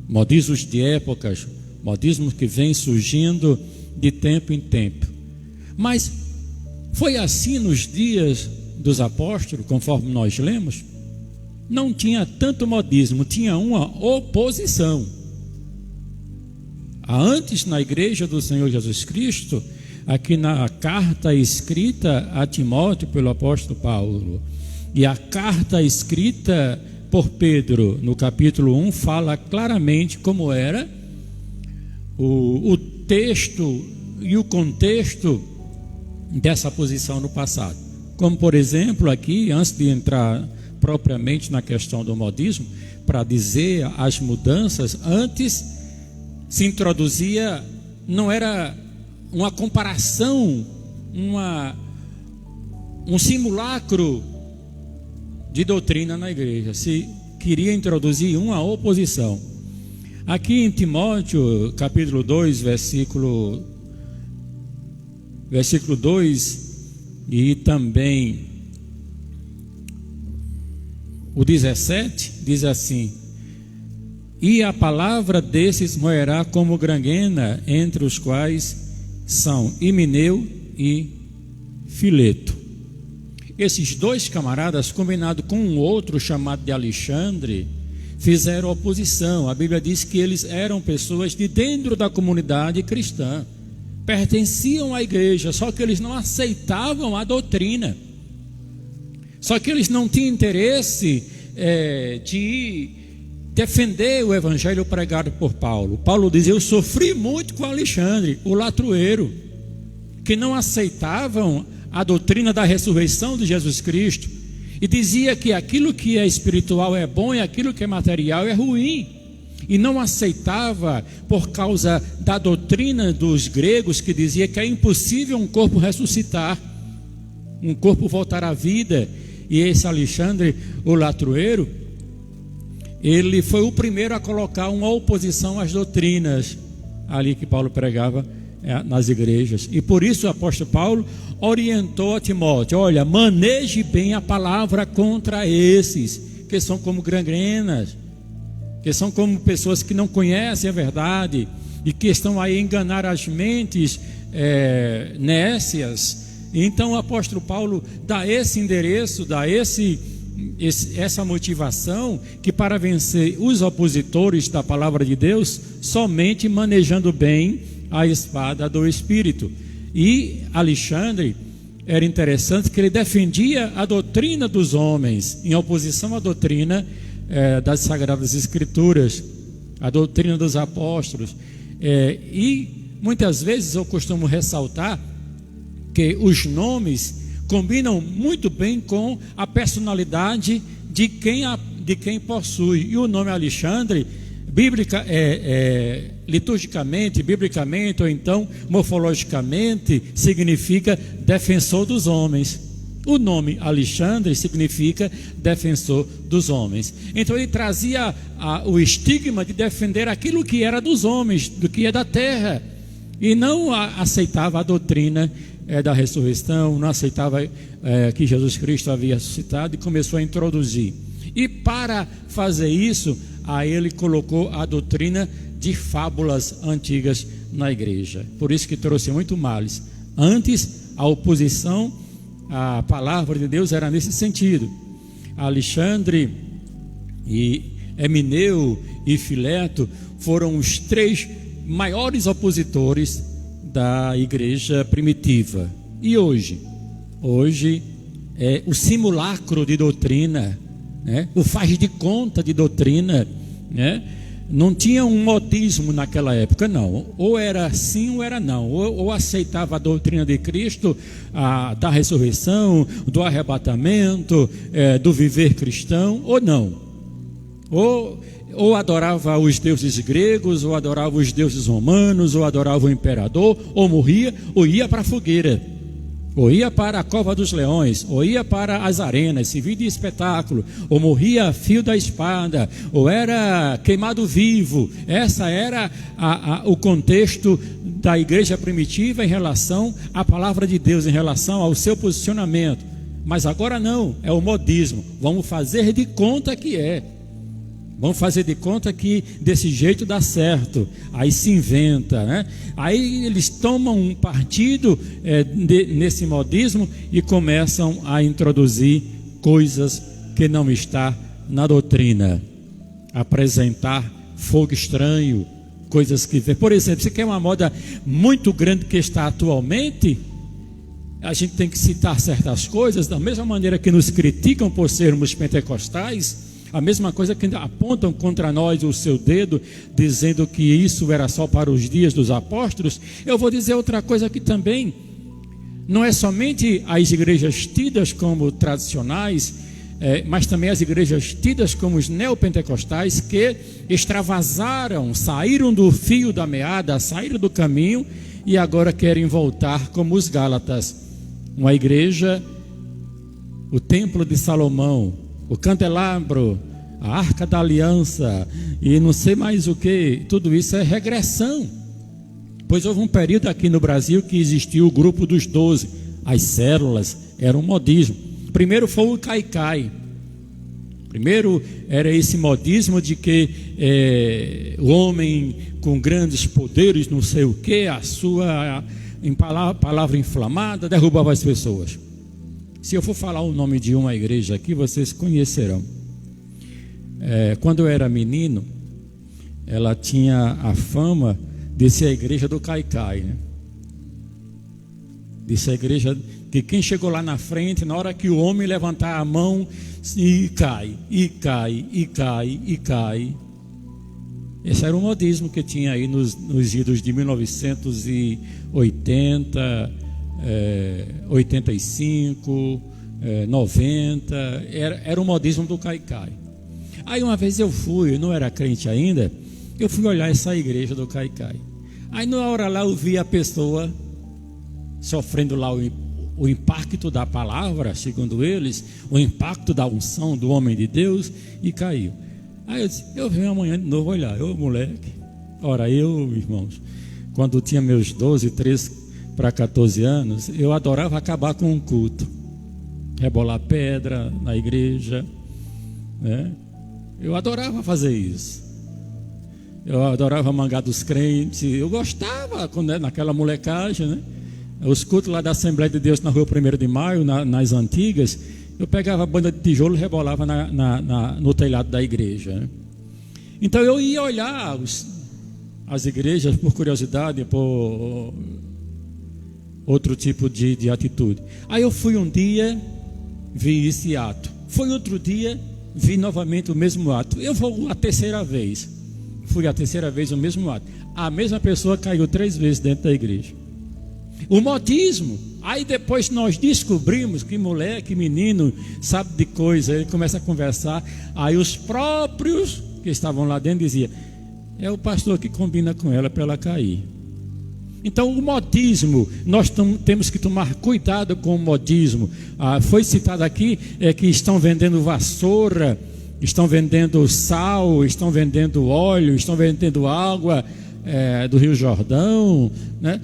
[SPEAKER 5] modismos de épocas, modismos que vêm surgindo de tempo em tempo. Mas foi assim nos dias dos apóstolos, conforme nós lemos? Não tinha tanto modismo, tinha uma oposição. Antes, na igreja do Senhor Jesus Cristo, aqui na carta escrita a Timóteo pelo apóstolo Paulo, e a carta escrita por Pedro no capítulo 1 fala claramente como era o texto e o contexto dessa posição no passado. como por exemplo aqui, antes de entrar propriamente na questão do modismo, para dizer as mudanças, antes se introduzia, não era uma comparação, um simulacro de doutrina na igreja, se queria introduzir uma oposição. Aqui em Timóteo, capítulo 2, versículo 2 e também o 17, diz assim: e a palavra desses moerá como granguena, entre os quais são Himeneu e Fileto. Esses dois camaradas, combinado com um outro chamado de Alexandre, fizeram oposição. A Bíblia diz que eles eram pessoas de dentro da comunidade cristã, pertenciam à igreja, só que eles não aceitavam a doutrina, só que eles não tinham interesse de defender o evangelho pregado por Paulo. Paulo dizia: eu sofri muito com Alexandre, o latrueiro, que não aceitavam a doutrina da ressurreição de Jesus Cristo, e dizia que aquilo que é espiritual é bom e aquilo que é material é ruim, e não aceitava por causa da doutrina dos gregos, que dizia que é impossível um corpo ressuscitar, um corpo voltar à vida. E esse Alexandre, o latrueiro, ele foi o primeiro a colocar uma oposição às doutrinas ali que Paulo pregava nas igrejas. E por isso o apóstolo Paulo orientou a Timóteo: olha, maneje bem a palavra contra esses que são como gangrenas, que são como pessoas que não conhecem a verdade e que estão aí a enganar as mentes nécias. Então o apóstolo Paulo dá esse endereço, dá essa motivação, que para vencer os opositores da palavra de Deus, somente manejando bem a espada do Espírito. E Alexandre, era interessante que ele defendia a doutrina dos homens, em oposição à doutrina das Sagradas Escrituras, a doutrina dos apóstolos. E muitas vezes eu costumo ressaltar que os nomes combinam muito bem com a personalidade de quem possui. E o nome Alexandre, liturgicamente, biblicamente, ou então morfologicamente, significa defensor dos homens. O nome Alexandre significa defensor dos homens. Então ele trazia o estigma de defender aquilo que era dos homens, do que é da terra, e não aceitava a doutrina da ressurreição, não aceitava que Jesus Cristo havia ressuscitado, e começou a introduzir. E para fazer isso, aí ele colocou a doutrina de fábulas antigas na igreja. Por isso que trouxe muito males. Antes, a oposição à palavra de Deus era nesse sentido. Alexandre e Himeneu e Fileto foram os três maiores opositores da igreja primitiva. E hoje é o simulacro de doutrina, né? O faz de conta de doutrina, né? Não tinha um modismo naquela época, não. Ou era sim ou era não. Ou aceitava a doutrina de Cristo, da ressurreição, do arrebatamento, do viver cristão, ou não. Ou adorava os deuses gregos, ou adorava os deuses romanos, ou adorava o imperador, ou morria, ou ia para a fogueira, ou ia para a cova dos leões, ou ia para as arenas, servir de espetáculo, ou morria a fio da espada, ou era queimado vivo. Essa era o contexto da igreja primitiva em relação à palavra de Deus, em relação ao seu posicionamento. Mas agora não, é o modismo. Vamos fazer de conta que é. Vamos fazer de conta que desse jeito dá certo. Aí se inventa, né? Aí eles tomam um partido nesse modismo e começam a introduzir coisas que não está na doutrina. Apresentar fogo estranho, coisas que... Por exemplo, você quer uma moda muito grande que está atualmente? A gente tem que citar certas coisas, da mesma maneira que nos criticam por sermos pentecostais, a mesma coisa que apontam contra nós o seu dedo, dizendo que isso era só para os dias dos apóstolos. Eu vou dizer outra coisa aqui também. não é somente as igrejas tidas como tradicionais, mas também as igrejas tidas como os neopentecostais, que extravasaram, saíram do fio da meada, saíram do caminho e agora querem voltar como os Gálatas. Uma igreja, o templo de Salomão, o candelabro, a arca da aliança e não sei mais o que, tudo isso é regressão. Pois houve um período aqui no Brasil que existiu o grupo dos 12, as células, era um modismo. Primeiro foi o caicai. Primeiro era esse modismo de que o homem com grandes poderes, não sei o que, a sua palavra inflamada derrubava as pessoas. Se eu for falar o nome de uma igreja aqui, vocês conhecerão. Quando eu era menino, ela tinha a fama de ser a igreja do caicai, né? De ser a igreja que quem chegou lá na frente, na hora que o homem levantar a mão, e cai, e cai, e cai, e cai. Esse era o modismo que tinha aí nos idos de 1980, 85, 90, era o modismo do caicai. Aí uma vez eu não era crente ainda, eu fui olhar essa igreja do caicai. Aí na hora lá eu vi a pessoa sofrendo lá o impacto da palavra, segundo eles, o impacto da unção do homem de Deus, e caiu. Aí eu disse, eu venho amanhã de novo olhar. Moleque, ora irmãos, quando eu tinha meus 12, 13 para 14 anos, eu adorava acabar com um culto, rebolar pedra na igreja, né? Eu adorava fazer isso. Eu adorava mangar dos crentes. Eu gostava, naquela molecagem, né? Os cultos lá da Assembleia de Deus na rua 1º de Maio, nas antigas, eu pegava a banda de tijolo e rebolava no telhado da igreja, né? Então eu ia olhar as igrejas por curiosidade, por outro tipo de atitude. Aí eu fui um dia, vi esse ato. Foi outro dia, vi novamente o mesmo ato. Eu vou a terceira vez. Fui a terceira vez o mesmo ato. A mesma pessoa caiu 3 vezes dentro da igreja. O modismo. Aí depois nós descobrimos que moleque, menino, sabe de coisa. Ele começa a conversar. Aí os próprios que estavam lá dentro diziam: é o pastor que combina com ela para ela cair. Então o modismo, nós temos que tomar cuidado com o modismo. Foi citado aqui que estão vendendo vassoura, estão vendendo sal, estão vendendo óleo, estão vendendo água do Rio Jordão, né?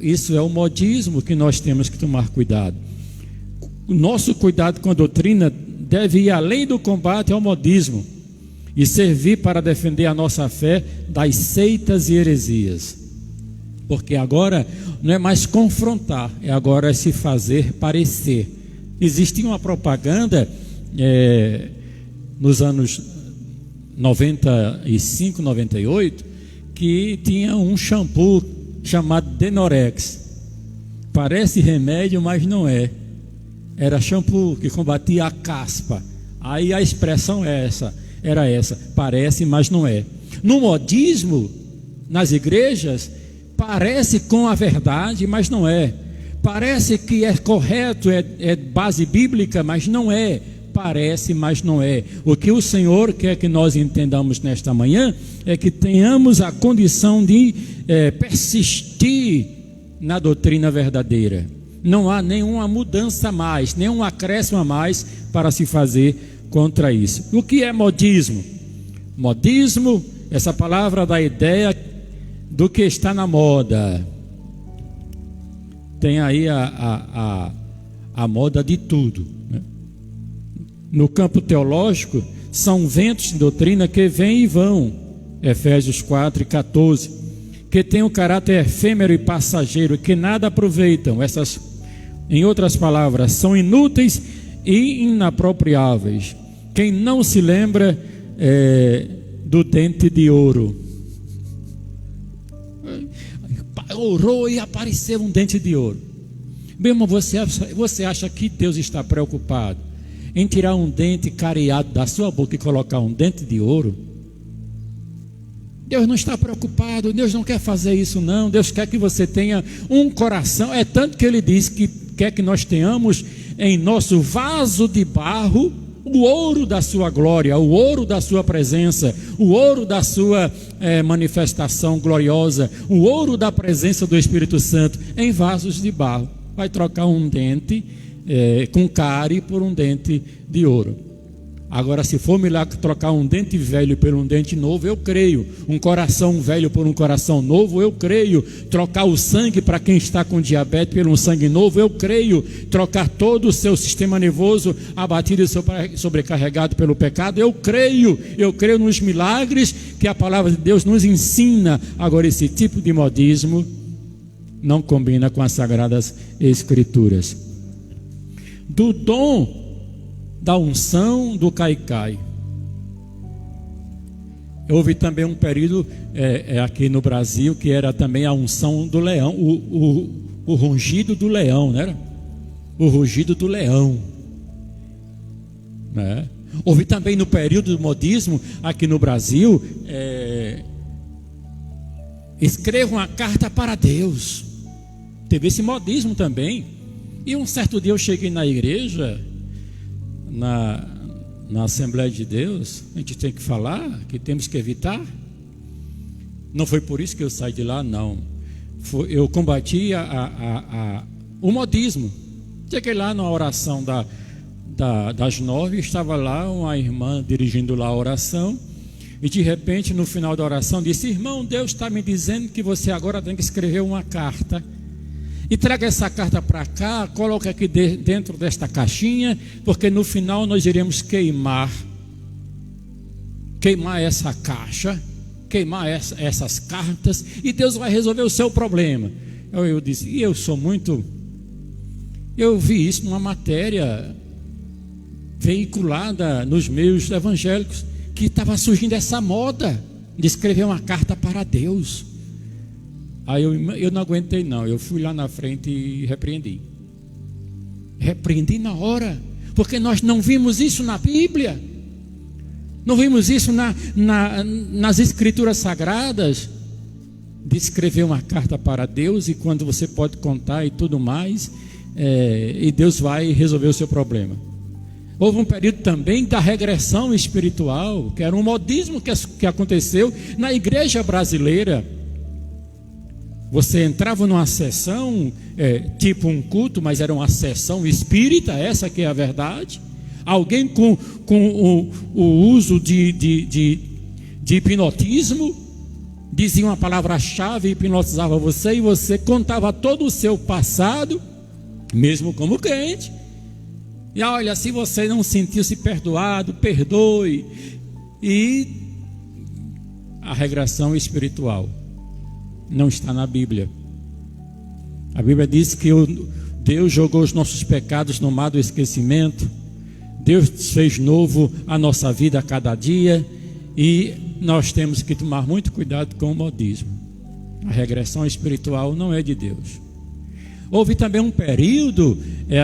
[SPEAKER 5] Isso é o modismo que nós temos que tomar cuidado. O nosso cuidado com a doutrina deve ir além do combate ao modismo e servir para defender a nossa fé das seitas e heresias. Porque agora não é mais confrontar, agora é se fazer parecer. Existia uma propaganda nos anos 95, 98, que tinha um shampoo chamado Denorex. Parece remédio, mas não é. Era shampoo que combatia a caspa. Aí a expressão era essa: parece, mas não é. No modismo, nas igrejas, parece com a verdade, mas não é. Parece que é correto, é base bíblica, mas não é. Parece, mas não é. O que o Senhor quer que nós entendamos nesta manhã é que tenhamos a condição de persistir na doutrina verdadeira. Não há nenhuma mudança a mais, nenhum acréscimo a mais para se fazer contra isso. O que é modismo? Modismo, essa palavra dá ideia do que está na moda. Tem aí a moda de tudo, né? No campo teológico, são ventos de doutrina que vêm e vão, Efésios 4:14, que tem um caráter efêmero e passageiro, que nada aproveitam. Essas, em outras palavras, são inúteis e inapropriáveis. Quem não se lembra do dente de ouro? Orou e apareceu um dente de ouro. Meu irmão, você acha que Deus está preocupado em tirar um dente cariado da sua boca e colocar um dente de ouro? Deus não está preocupado, Deus não quer fazer isso não. Deus quer que você tenha um coração. É tanto que Ele diz que quer que nós tenhamos em nosso vaso de barro o ouro da sua glória, o ouro da sua presença, o ouro da sua manifestação gloriosa, o ouro da presença do Espírito Santo em vasos de barro. Vai trocar um dente com cárie por um dente de ouro. Agora, se for milagre trocar um dente velho por um dente novo, eu creio. Um coração velho por um coração novo, eu creio. Trocar o sangue para quem está com diabetes por um sangue novo, eu creio. Trocar todo o seu sistema nervoso abatido e sobrecarregado pelo pecado, eu creio. Eu creio nos milagres que a palavra de Deus nos ensina. Agora, esse tipo de modismo não combina com as Sagradas Escrituras. Do dom da unção do caicai. Houve também um período aqui no Brasil que era também a unção do leão, o rugido do leão, não era? O rugido do leão, né? Houve também no período do modismo aqui no Brasil, escreva uma carta para Deus. Teve esse modismo também. E um certo dia eu cheguei na igreja, na Assembleia de Deus, a gente tem que falar, que temos que evitar. Não foi por isso que eu saí de lá, não. Eu combati o modismo. Cheguei lá na oração das 9, estava lá uma irmã dirigindo lá a oração, e de repente no final da oração disse: irmão, Deus está me dizendo que você agora tem que escrever uma carta. E traga essa carta para cá, coloque aqui dentro desta caixinha, porque no final nós iremos queimar essa caixa, queimar essas cartas, e Deus vai resolver o seu problema. Eu disse, e eu vi isso numa matéria veiculada nos meios evangélicos, que estava surgindo essa moda de escrever uma carta para Deus. Aí eu não aguentei não, eu fui lá na frente e repreendi na hora, porque nós não vimos isso na Bíblia, não vimos isso nas Escrituras Sagradas, de escrever uma carta para Deus, e quando você pode contar e tudo mais, e Deus vai resolver o seu problema. Houve um período também da regressão espiritual, que era um modismo que aconteceu na igreja brasileira. Você entrava numa sessão, tipo um culto, mas era uma sessão espírita, essa que é a verdade. Alguém com o uso de hipnotismo, dizia uma palavra-chave, hipnotizava você, e você contava todo o seu passado, mesmo como crente. E olha, se você não sentiu-se perdoado, perdoe. E a regressão espiritual não está na Bíblia. A Bíblia diz que Deus jogou os nossos pecados no mar do esquecimento. Deus fez novo a nossa vida a cada dia, e nós temos que tomar muito cuidado com o modismo. A regressão espiritual não é de Deus. Houve também um período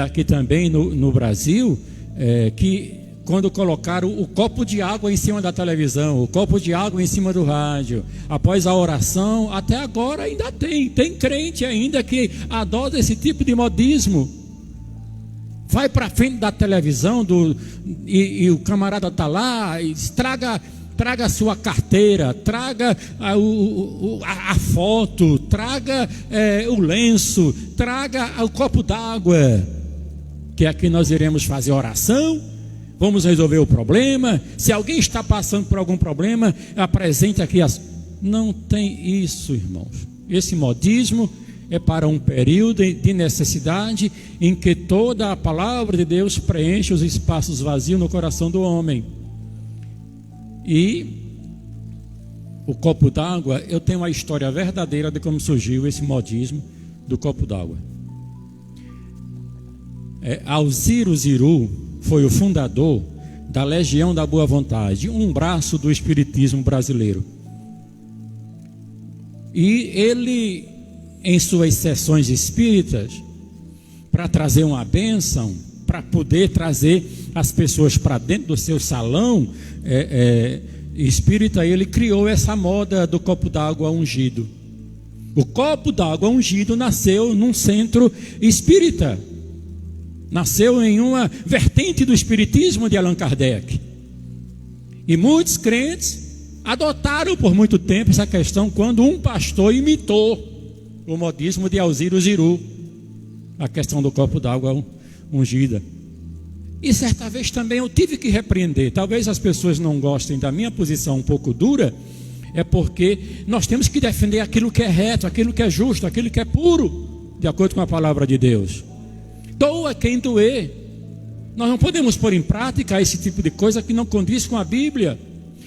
[SPEAKER 5] aqui também no Brasil, que quando colocaram o copo de água em cima da televisão, o copo de água em cima do rádio, após a oração, até agora ainda tem crente ainda que adota esse tipo de modismo. Vai para frente da televisão e o camarada está lá, e traga a sua carteira, traga a foto, traga o lenço, traga o copo d'água, que aqui nós iremos fazer oração. Vamos resolver o problema. Se alguém está passando por algum problema, apresente aqui Não tem isso, irmãos. Esse modismo é para um período de necessidade em que toda a palavra de Deus preenche os espaços vazios no coração do homem. E o copo d'água, eu tenho uma história verdadeira de como surgiu esse modismo do copo d'água. Alziro Ziru foi o fundador da Legião da Boa Vontade, um braço do espiritismo brasileiro. E ele, em suas sessões espíritas, para trazer uma bênção, para poder trazer as pessoas para dentro do seu salão, espírita, ele criou essa moda do copo d'água ungido. O copo d'água ungido nasceu num centro espírita, nasceu em uma vertente do espiritismo de Allan Kardec. E muitos crentes adotaram por muito tempo essa questão quando um pastor imitou o modismo de Alziro Ziru, a questão do copo d'água ungida. E certa vez também eu tive que repreender. Talvez as pessoas não gostem da minha posição um pouco dura, é porque nós temos que defender aquilo que é reto, aquilo que é justo, aquilo que é puro, de acordo com a palavra de Deus. Doa quem doer. Nós não podemos pôr em prática esse tipo de coisa que não condiz com a Bíblia,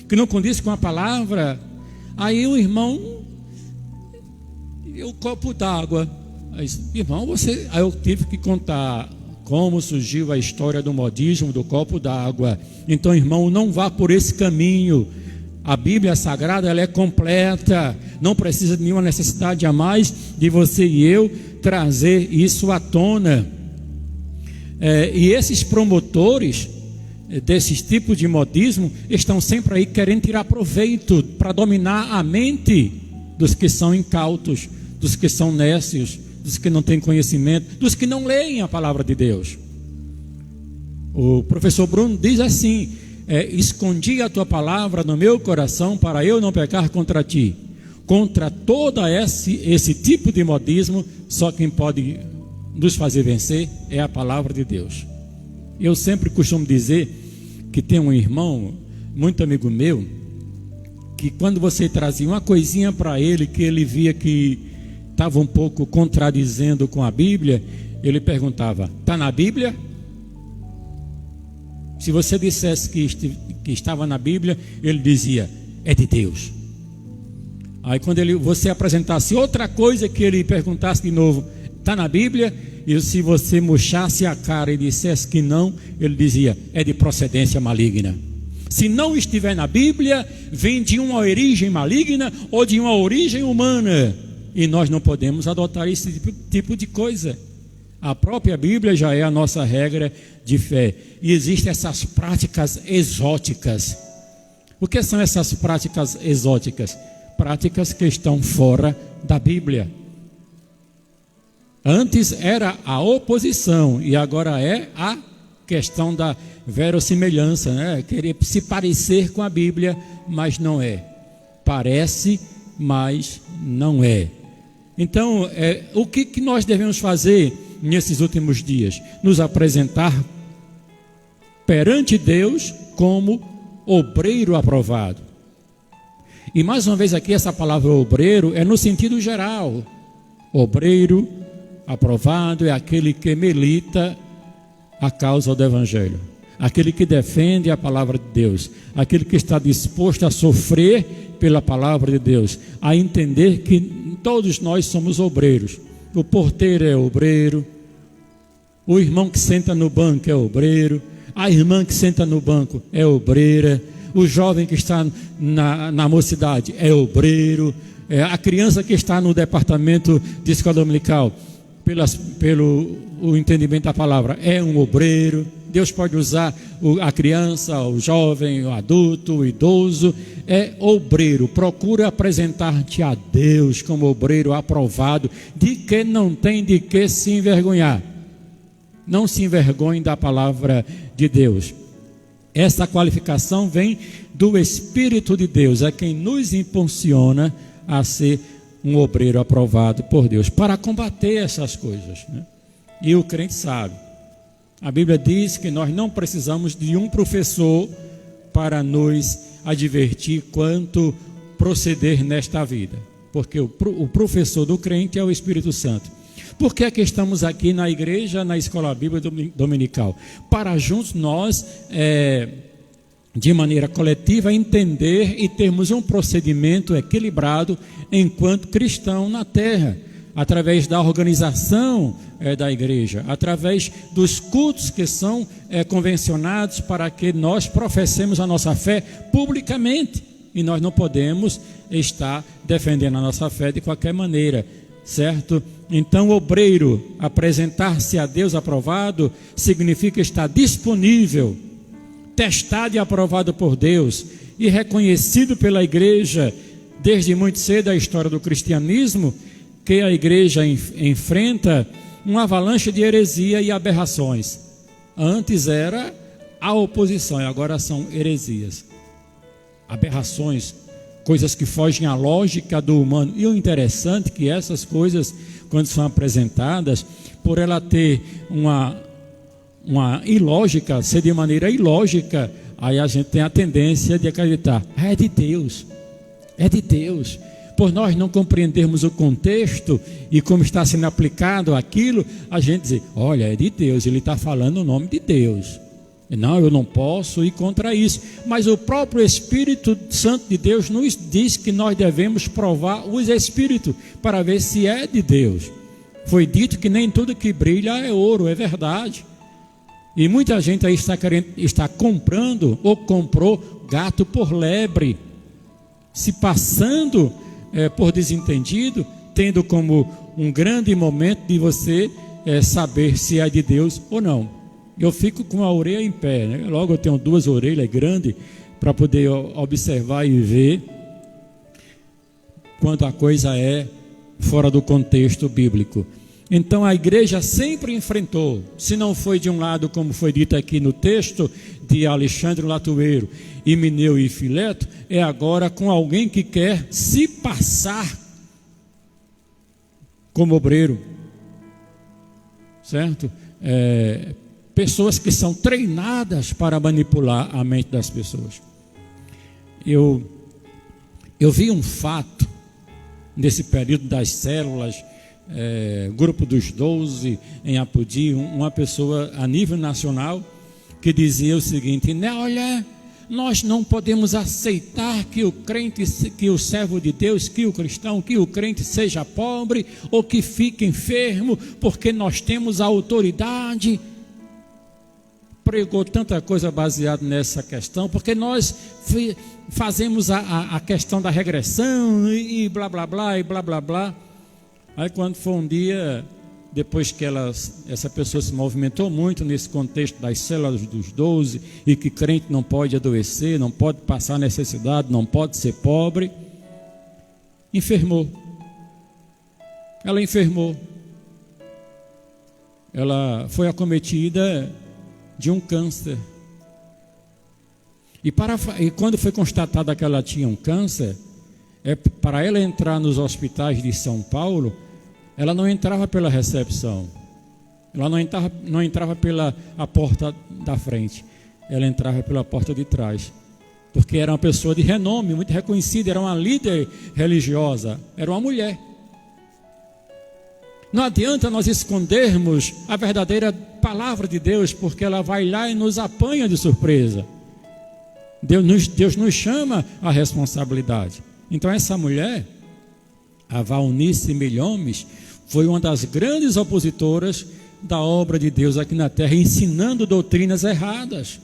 [SPEAKER 5] que não condiz com a palavra. Aí o irmão, o copo d'água, irmão, você... Aí eu tive que contar como surgiu a história do modismo do copo d'água. Então, irmão, não vá por esse caminho. A Bíblia Sagrada, ela é completa, não precisa de nenhuma necessidade a mais de você e eu trazer isso à tona. E esses promotores desses tipos de modismo estão sempre aí querendo tirar proveito para dominar a mente dos que são incautos, dos que são nécios, dos que não têm conhecimento, dos que não leem a palavra de Deus. O professor Bruno diz assim: escondi a tua palavra no meu coração para eu não pecar contra ti. Contra todo esse tipo de modismo, só quem pode nos fazer vencer é a palavra de Deus. Eu sempre costumo dizer que tem um irmão, muito amigo meu, que quando você trazia uma coisinha para ele, que ele via que estava um pouco contradizendo com a Bíblia, ele perguntava: está na Bíblia? Se você dissesse que estava na Bíblia, ele dizia: é de Deus. Aí quando você apresentasse outra coisa, que ele perguntasse de novo: está na Bíblia? E se você murchasse a cara e dissesse que não, ele dizia: é de procedência maligna. Se não estiver na Bíblia, vem de uma origem maligna ou de uma origem humana. E nós não podemos adotar esse tipo de coisa. A própria Bíblia já é a nossa regra de fé. E existem essas práticas exóticas. O que são essas práticas exóticas? Práticas que estão fora da Bíblia. Antes era a oposição e agora é a questão da verossimilhança, né? Querer se parecer com a Bíblia, mas não é. Parece, mas não é. Então, o que nós devemos fazer nesses últimos dias? Nos apresentar perante Deus como obreiro aprovado. E mais uma vez aqui, essa palavra obreiro é no sentido geral. Obreiro aprovado é aquele que milita a causa do Evangelho, aquele que defende a palavra de Deus, aquele que está disposto a sofrer pela palavra de Deus, a entender que todos nós somos obreiros. O porteiro é obreiro, o irmão que senta no banco é obreiro, a irmã que senta no banco é obreira, o jovem que está na mocidade é obreiro, a criança que está no departamento de escola dominical, pelo entendimento da palavra, é um obreiro. Deus pode usar a criança, o jovem, o adulto, o idoso, é obreiro. Procura apresentar-te a Deus como obreiro aprovado, de que não tem de que se envergonhar. Não se envergonhe da palavra de Deus. Essa qualificação vem do Espírito de Deus, é quem nos impulsiona a ser um obreiro aprovado por Deus, para combater essas coisas, né? E o crente sabe. A Bíblia diz que nós não precisamos de um professor para nos advertir quanto proceder nesta vida, porque o professor do crente é o Espírito Santo. Por que é que estamos aqui na igreja, na escola bíblica dominical? Para juntos nós, de maneira coletiva, entender e termos um procedimento equilibrado enquanto cristão na terra, através da organização da igreja, através dos cultos que são convencionados para que nós professemos a nossa fé publicamente. E nós não podemos estar defendendo a nossa fé de qualquer maneira, certo? Então, obreiro, apresentar-se a Deus aprovado, significa estar disponível testado e aprovado por Deus e reconhecido pela igreja desde muito cedo a história do cristianismo, que a igreja enfrenta uma avalanche de heresia e aberrações. Antes era a oposição e agora são heresias, aberrações, coisas que fogem à lógica do humano. E o interessante é que essas coisas, quando são apresentadas, por ela ter uma ilógica, ser de maneira ilógica, aí a gente tem a tendência de acreditar, é de Deus, é de Deus. Por nós não compreendermos o contexto e como está sendo aplicado aquilo, a gente diz, olha, é de Deus, ele está falando o nome de Deus. Não, eu não posso ir contra isso. Mas o próprio Espírito Santo de Deus nos diz que nós devemos provar os Espíritos para ver se é de Deus. Foi dito que nem tudo que brilha é ouro, é verdade. E muita gente aí está comprando ou comprou gato por lebre, se passando por desentendido, tendo como um grande momento de você saber se é de Deus ou não. Eu fico com a orelha em pé, né? Logo eu tenho 2 orelhas grandes para poder observar e ver quando a coisa é fora do contexto bíblico. Então a igreja sempre enfrentou, se não foi de um lado, como foi dito aqui no texto de Alexandre Latueiro, Himeneu e Fileto, é agora com alguém que quer se passar como obreiro, certo? Pessoas que são treinadas para manipular a mente das pessoas. Eu vi um fato nesse período das células, grupo dos 12 em Apodi, uma pessoa a nível nacional que dizia o seguinte, né, olha, nós não podemos aceitar que o crente, que o servo de Deus, que o cristão, que o crente seja pobre ou que fique enfermo, porque nós temos a autoridade. Pregou tanta coisa baseada nessa questão, porque nós fazemos a questão da regressão e blá blá blá e blá blá blá. Aí quando foi um dia, depois que essa pessoa se movimentou muito nesse contexto das células dos 12, e que crente não pode adoecer, não pode passar necessidade, não pode ser pobre, enfermou. Ela enfermou. Ela foi acometida de um câncer. E quando foi constatado que ela tinha um câncer, para ela entrar nos hospitais de São Paulo, ela não entrava pela recepção, ela não entrava pela a porta da frente, ela entrava pela porta de trás, porque era uma pessoa de renome, muito reconhecida, era uma líder religiosa, era uma mulher. Não adianta nós escondermos a verdadeira palavra de Deus, porque ela vai lá e nos apanha de surpresa. Deus nos chama à responsabilidade. Então essa mulher, a Valnice Milhomes, foi uma das grandes opositoras da obra de Deus aqui na terra, ensinando doutrinas erradas.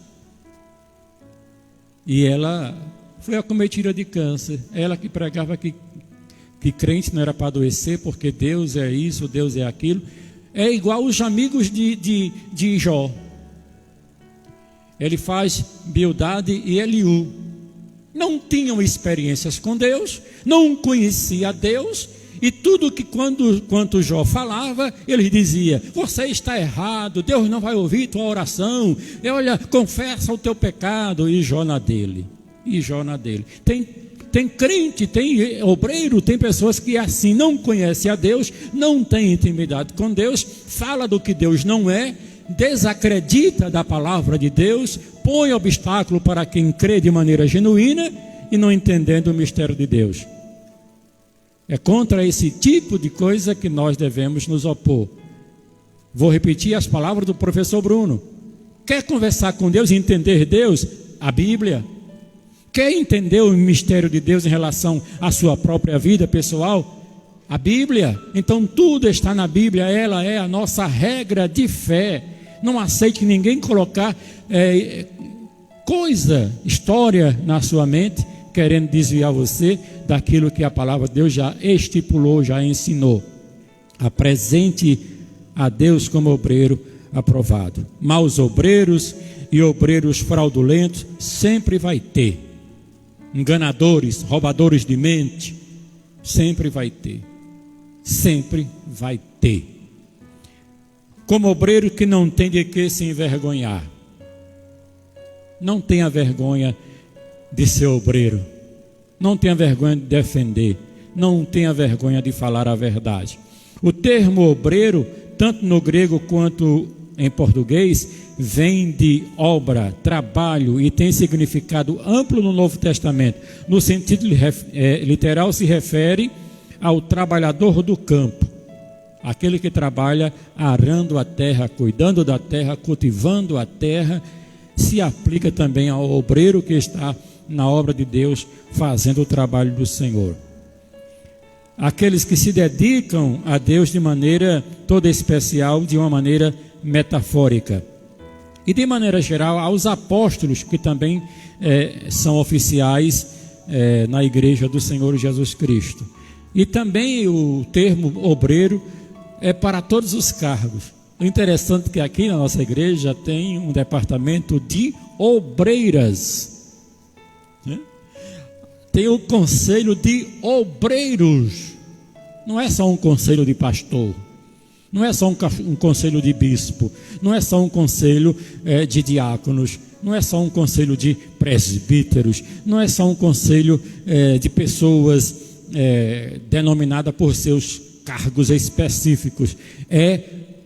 [SPEAKER 5] E ela foi acometida de câncer. Ela que pregava que crente não era para adoecer, porque Deus é isso, Deus é aquilo. É igual os amigos de Jó. Ele faz Bildade e Eliú. Não tinham experiências com Deus, não conhecia Deus, e tudo que quanto Jó falava, ele dizia, você está errado, Deus não vai ouvir tua oração, olha, confessa o teu pecado, e Jó na dele. Tem crente, tem obreiro, tem pessoas que assim não conhecem a Deus, não tem intimidade com Deus, fala do que Deus não é, desacredita da palavra de Deus, põe obstáculo para quem crê de maneira genuína e não entendendo o mistério de Deus. É contra esse tipo de coisa que nós devemos nos opor. Vou repetir as palavras do professor Bruno. Quer conversar com Deus e entender Deus? A Bíblia. Quer entender o mistério de Deus em relação à sua própria vida pessoal? A Bíblia. Então tudo está na Bíblia, ela é a nossa regra de fé. Não aceite ninguém colocar história na sua mente, querendo desviar você daquilo que a palavra de Deus já estipulou, já ensinou. Apresente a Deus como obreiro aprovado. Maus obreiros e obreiros fraudulentos, sempre vai ter. Enganadores, roubadores de mente, sempre vai ter. Sempre vai ter. Como obreiro que não tem de que se envergonhar. Não tenha vergonha de ser obreiro. Não tenha vergonha de defender. Não tenha vergonha de falar a verdade. O termo obreiro, tanto no grego quanto em português, vem de obra, trabalho e tem significado amplo no Novo Testamento. No sentido literal, se refere ao trabalhador do campo, aquele que trabalha arando a terra, cuidando da terra, cultivando a terra. Se aplica também ao obreiro que está na obra de Deus, fazendo o trabalho do Senhor. Aqueles que se dedicam a Deus de maneira toda especial, de uma maneira metafórica. E de maneira geral, aos apóstolos, que também são oficiais na igreja do Senhor Jesus Cristo. E também o termo obreiro é para todos os cargos. O interessante é que aqui na nossa igreja tem um departamento de obreiras, né? Tem o conselho de obreiros. Não é só um conselho de pastor, não é só um conselho de bispo, não é só um conselho de diáconos, não é só um conselho de presbíteros, não é só um conselho de pessoas denominadas por seus cargos específicos. É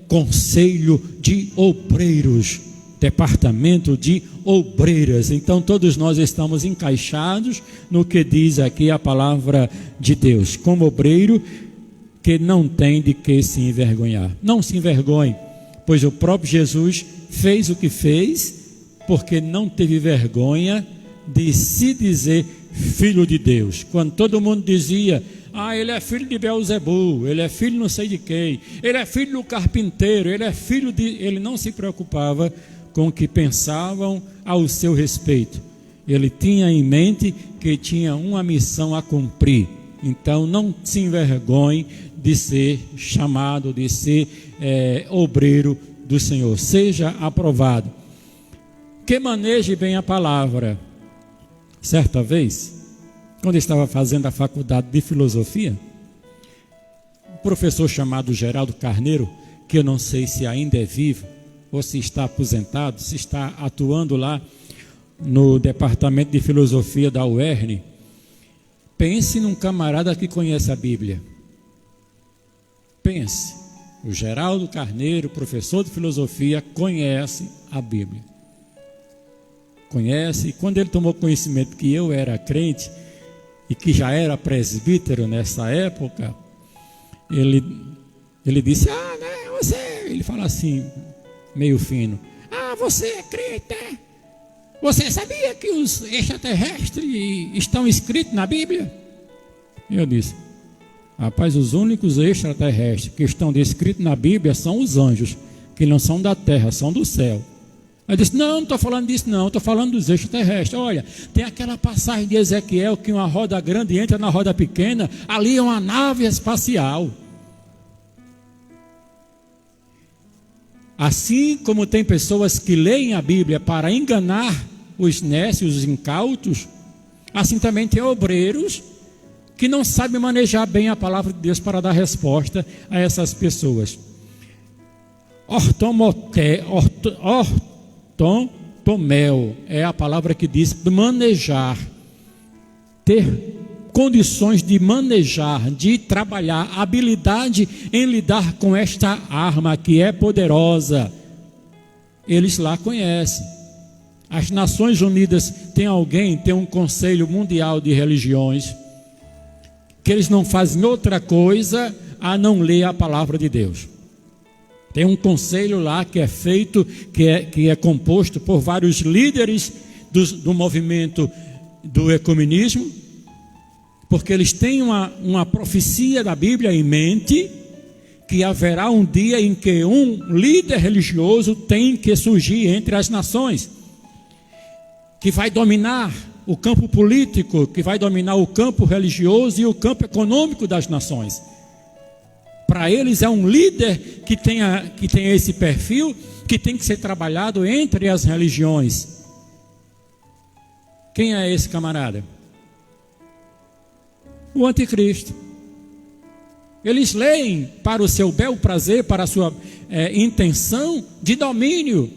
[SPEAKER 5] conselho de obreiros, departamento de obreiras. Então todos nós estamos encaixados no que diz aqui a palavra de Deus, como obreiro que não tem de que se envergonhar. Não se envergonhe, pois o próprio Jesus fez o que fez, porque não teve vergonha de se dizer filho de Deus. Quando todo mundo dizia: ele é filho de Beelzebul, ele é filho não sei de quem, ele é filho do carpinteiro, ele é filho de... Ele não se preocupava com o que pensavam ao seu respeito. Ele tinha em mente que tinha uma missão a cumprir. Então não se envergonhe de ser chamado, de ser obreiro do Senhor. Seja aprovado. Que maneje bem a palavra. Certa vez, quando eu estava fazendo a faculdade de filosofia, um professor chamado Geraldo Carneiro, que eu não sei se ainda é vivo, ou se está aposentado, se está atuando lá no departamento de filosofia da UERN. Pense num camarada que conhece a Bíblia. Pense, o Geraldo Carneiro, professor de filosofia, conhece a Bíblia. Conhece, e quando ele tomou conhecimento que eu era crente, e que já era presbítero nessa época, ele disse: você... Ele fala assim, meio fino: você é crente, é? Você sabia que os extraterrestres estão escritos na Bíblia? Eu disse: rapaz, os únicos extraterrestres que estão descritos na Bíblia são os anjos, que não são da terra, são do céu. Eu disse: não estou falando disso não, estou falando dos extraterrestres. Olha, tem aquela passagem de Ezequiel que uma roda grande entra na roda pequena, ali é uma nave espacial. Assim como tem pessoas que leem a Bíblia para enganar os nécios, os incautos, assim também tem obreiros que não sabem manejar bem a palavra de Deus para dar resposta a essas pessoas. Ortomel é a palavra que diz manejar, ter condições de manejar, de trabalhar, habilidade em lidar com esta arma que é poderosa. Eles lá conhecem. As Nações Unidas tem um conselho mundial de religiões, que eles não fazem outra coisa a não ler a palavra de Deus. Tem um conselho lá que é feito, que é composto por vários líderes do movimento do ecumenismo, porque eles têm uma profecia da Bíblia em mente, que haverá um dia em que um líder religioso tem que surgir entre as nações, que vai dominar o campo político, que vai dominar o campo religioso e o campo econômico das nações. Para eles é um líder que tenha esse perfil, que tem que ser trabalhado entre as religiões. Quem é esse camarada? O anticristo. Eles leem para o seu bel prazer, para a sua intenção de domínio.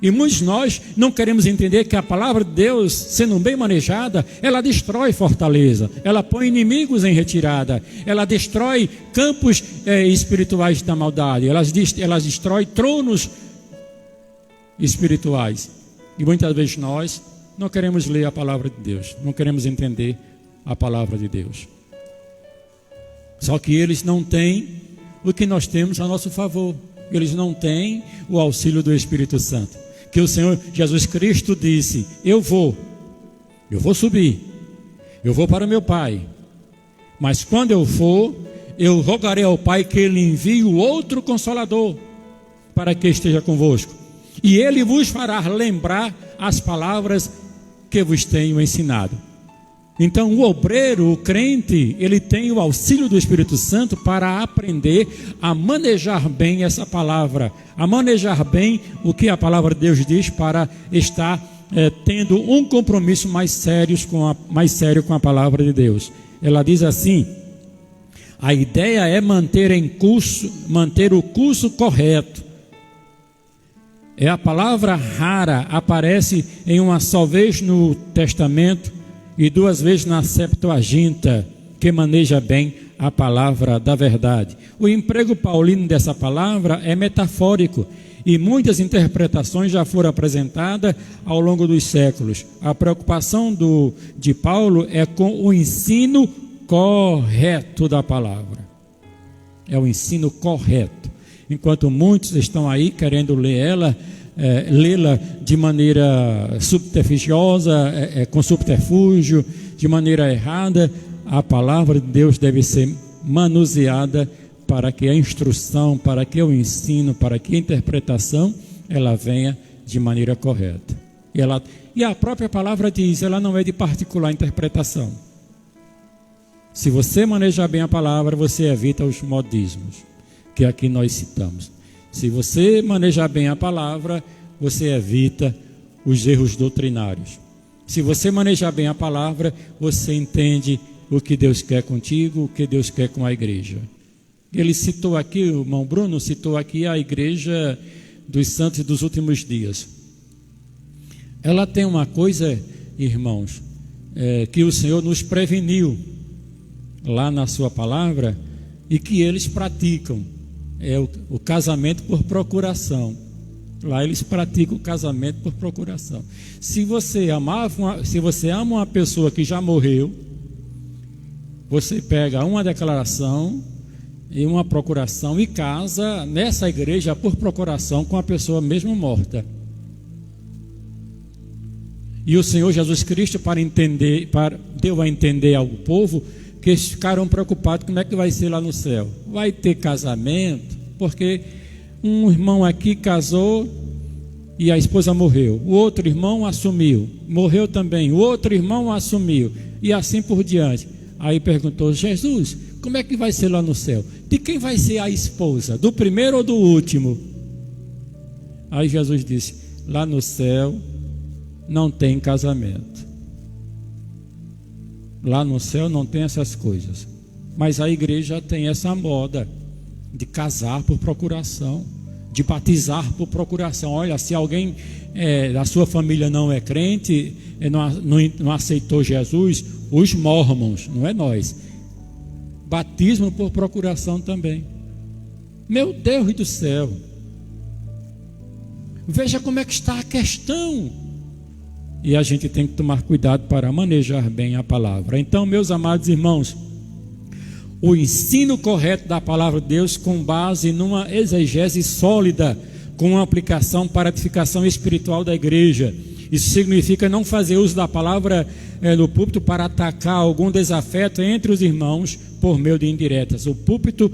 [SPEAKER 5] E muitos de nós não queremos entender que a palavra de Deus, sendo bem manejada, ela destrói fortaleza, ela põe inimigos em retirada, ela destrói campos espirituais da maldade, ela destrói tronos espirituais. E muitas vezes nós não queremos ler a palavra de Deus, não queremos entender a palavra de Deus. Só que eles não têm o que nós temos a nosso favor. Eles não têm o auxílio do Espírito Santo. Que o Senhor Jesus Cristo disse: eu vou subir, eu vou para meu Pai, mas quando eu for, eu rogarei ao Pai que Ele envie o outro Consolador, para que esteja convosco, e Ele vos fará lembrar as palavras que vos tenho ensinado. Então o obreiro, o crente, ele tem o auxílio do Espírito Santo para aprender a manejar bem essa palavra, a manejar bem o que a palavra de Deus diz, para estar tendo um compromisso mais sério com a palavra de Deus. Ela diz assim: a ideia é manter o curso correto. A palavra rara aparece em uma só vez no Testamento e 2 vezes na Septuaginta, que maneja bem a palavra da verdade. O emprego paulino dessa palavra é metafórico e muitas interpretações já foram apresentadas ao longo dos séculos. A preocupação de Paulo é com o ensino correto da palavra. É o ensino correto. Enquanto muitos estão aí querendo lê-la de maneira subterfugiosa, com subterfúgio, de maneira errada, a palavra de Deus deve ser manuseada para que a instrução, para que o ensino, para que a interpretação, ela venha de maneira correta. E a própria palavra diz, ela não é de particular interpretação. Se você manejar bem a palavra, você evita os modismos, que aqui nós citamos. Se você manejar bem a palavra, você evita os erros doutrinários. Se você manejar bem a palavra, você entende o que Deus quer contigo, o que Deus quer com a igreja. Ele citou aqui, o irmão Bruno citou aqui a igreja dos santos dos últimos dias. Ela tem uma coisa, irmãos, que o Senhor nos preveniu lá na sua palavra e que eles praticam. É o casamento por procuração. Lá eles praticam o casamento por procuração. Se você ama uma pessoa que já morreu, você pega uma declaração e uma procuração e casa nessa igreja por procuração com a pessoa mesmo morta. E o Senhor Jesus Cristo, deu a entender ao povo que eles ficaram preocupados como é que vai ser lá no céu. Vai ter casamento, porque um irmão aqui casou e a esposa morreu, o outro irmão assumiu, morreu também, o outro irmão assumiu, e assim por diante. Aí perguntou: Jesus, como é que vai ser lá no céu? De quem vai ser a esposa? Do primeiro ou do último? Aí Jesus disse: lá no céu não tem casamento. Lá no céu não tem essas coisas. Mas a igreja tem essa moda de casar por procuração, de batizar por procuração. Olha, se alguém da sua família não é crente, não aceitou Jesus, os mormons, não é nós. Batismo por procuração também. Meu Deus do céu! Veja como é que está a questão. E a gente tem que tomar cuidado para manejar bem a palavra. Então, meus amados irmãos, o ensino correto da palavra de Deus, com base numa exegese sólida, com uma aplicação para a edificação espiritual da igreja. Isso significa não fazer uso da palavra no púlpito para atacar algum desafeto entre os irmãos por meio de indiretas. O púlpito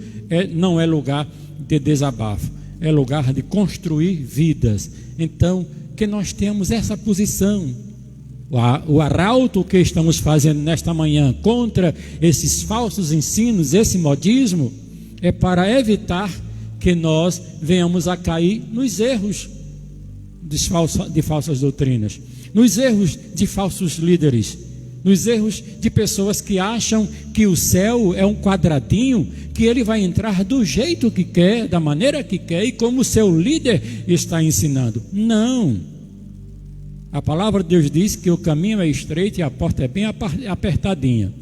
[SPEAKER 5] não é lugar de desabafo, é lugar de construir vidas. Então, que nós temos essa posição. O arauto que estamos fazendo nesta manhã contra esses falsos ensinos, esse modismo, é para evitar que nós venhamos a cair nos erros de falsas doutrinas, nos erros de falsos líderes, nos erros de pessoas que acham que o céu é um quadradinho, que ele vai entrar do jeito que quer, da maneira que quer e como o seu líder está ensinando. Não. A palavra de Deus diz que o caminho é estreito e a porta é bem apertadinha.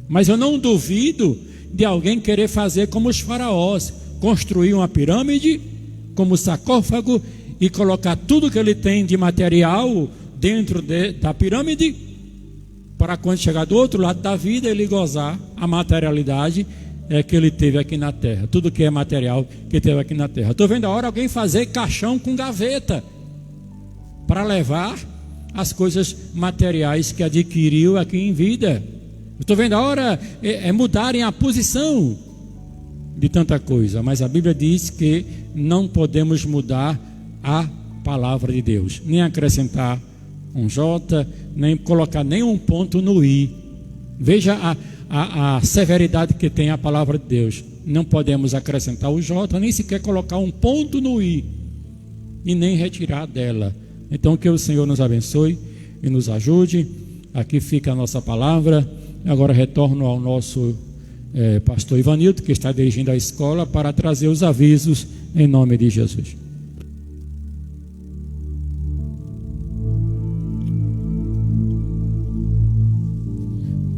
[SPEAKER 5] Mas eu não duvido de alguém querer fazer como os faraós, construir uma pirâmide como sarcófago e colocar tudo que ele tem de material dentro da pirâmide, para quando chegar do outro lado da vida ele gozar a materialidade que ele teve aqui na terra, tudo que é material que teve aqui na terra. Estou vendo a hora alguém fazer caixão com gaveta para levar as coisas materiais que adquiriu aqui em vida. Estou vendo a hora mudarem a posição de tanta coisa, mas a Bíblia diz que não podemos mudar a palavra de Deus, nem acrescentar um J, nem colocar nenhum ponto no I. Veja a severidade que tem a palavra de Deus. Não podemos acrescentar o J, nem sequer colocar um ponto no I, e nem retirar dela. Então que o Senhor nos abençoe e nos ajude. Aqui fica a nossa palavra. Agora retorno ao nosso pastor Ivanildo, que está dirigindo a escola, para trazer os avisos em nome de Jesus.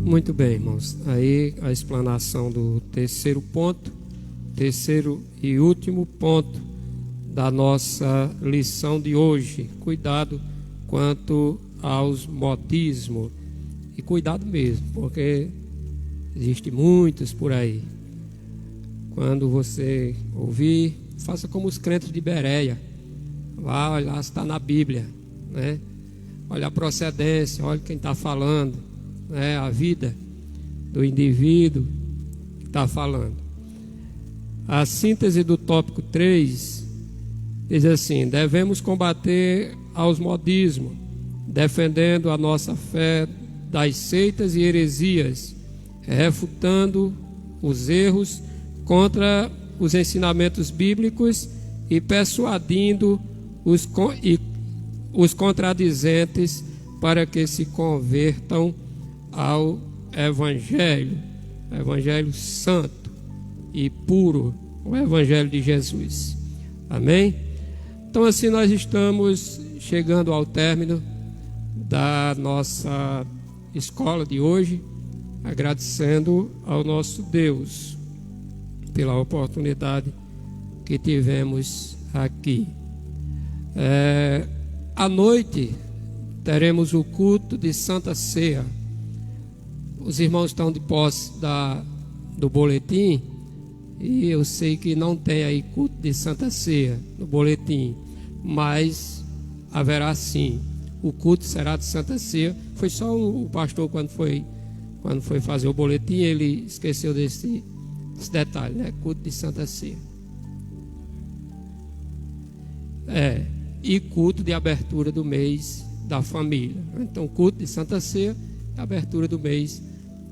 [SPEAKER 1] Muito bem, irmãos. Aí a explanação do terceiro e último ponto da nossa lição de hoje. Cuidado quanto aos modismos. E cuidado mesmo, porque existem muitos por aí. Quando você ouvir, faça como os crentes de Bereia. Vá olhar se está na Bíblia, né? Olha a procedência, olha quem está falando, né? A vida do indivíduo que está falando. A síntese do tópico 3 diz assim: devemos combater aos modismos, defendendo a nossa fé das seitas e heresias, refutando os erros contra os ensinamentos bíblicos e persuadindo os contradizentes para que se convertam ao Evangelho santo e puro, o Evangelho de Jesus. Amém? Então assim nós estamos chegando ao término da nossa escola de hoje, agradecendo ao nosso Deus pela oportunidade que tivemos aqui. À noite teremos o culto de Santa Ceia. Os irmãos estão de posse do boletim, e eu sei que não tem aí culto de Santa Ceia no boletim, mas haverá sim. O culto será de Santa Ceia. Foi só o pastor, quando foi fazer o boletim, ele esqueceu desse detalhe, né? Culto de Santa Ceia. E culto de abertura do mês da família. Então, culto de Santa Ceia e abertura do mês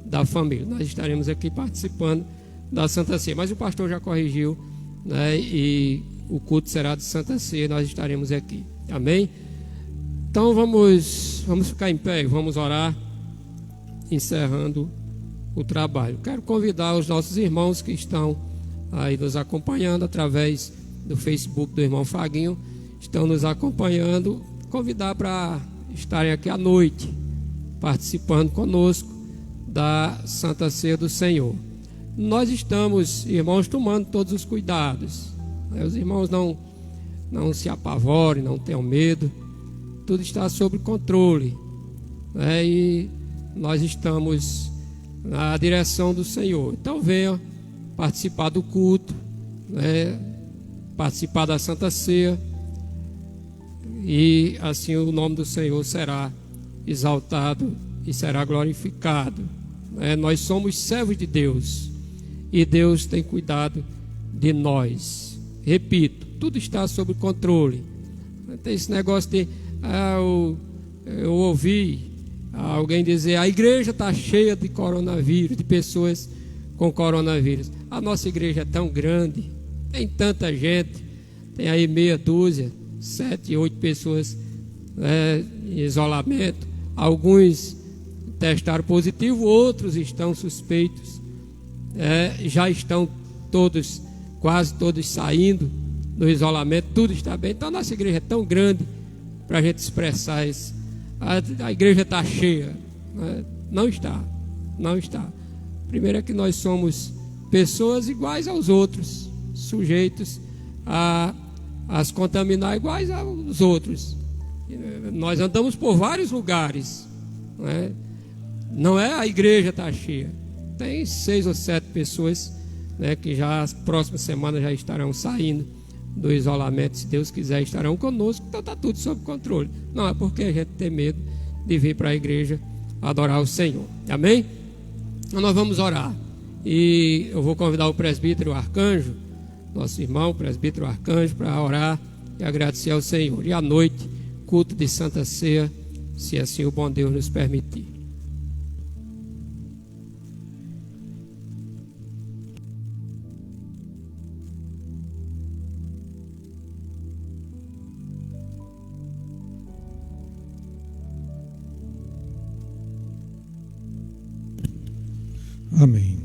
[SPEAKER 1] da família. Nós estaremos aqui participando da Santa Ceia, mas o pastor já corrigiu, né? E o culto será de Santa Ceia, nós estaremos aqui. Amém? Então vamos ficar em pé e vamos orar, encerrando o trabalho. Quero convidar os nossos irmãos que estão aí nos acompanhando através do Facebook do irmão Faguinho, estão nos acompanhando, convidar para estarem aqui à noite, participando conosco da Santa Ceia do Senhor. Nós estamos, irmãos, tomando todos os cuidados. Os irmãos não se apavorem, não tenham medo. Tudo está sob controle, né? E nós estamos na direção do Senhor. Então venha participar do culto, né? Participar da Santa Ceia, e assim o nome do Senhor será exaltado e será glorificado, né? Nós somos servos de Deus e Deus tem cuidado de nós. Repito, tudo está sob controle. Não tem esse negócio de eu ouvi alguém dizer: a igreja está cheia de coronavírus, de pessoas com o coronavírus. A nossa igreja é tão grande, tem tanta gente, tem aí meia dúzia, 7, 8 pessoas em isolamento. Alguns testaram positivo, outros estão suspeitos. Já estão todos, quase todos saindo do isolamento, tudo está bem. Então a nossa igreja é tão grande para a gente expressar isso. A igreja está cheia, né? Não está. Primeiro é que nós somos pessoas iguais aos outros, sujeitos a se contaminar iguais aos outros. Nós andamos por vários lugares, né? Não é a igreja está cheia, tem 6 ou 7 pessoas, né, que já as próximas semanas já estarão saindo do isolamento, se Deus quiser estarão conosco. Então está tudo sob controle. Não é porque a gente tem medo de vir para a igreja adorar o Senhor. Amém? Então nós vamos orar, e eu vou convidar o presbítero Arcanjo, nosso irmão presbítero Arcanjo, para orar e agradecer ao Senhor. E à noite, culto de Santa Ceia, se assim o bom Deus nos permitir.
[SPEAKER 6] Amém.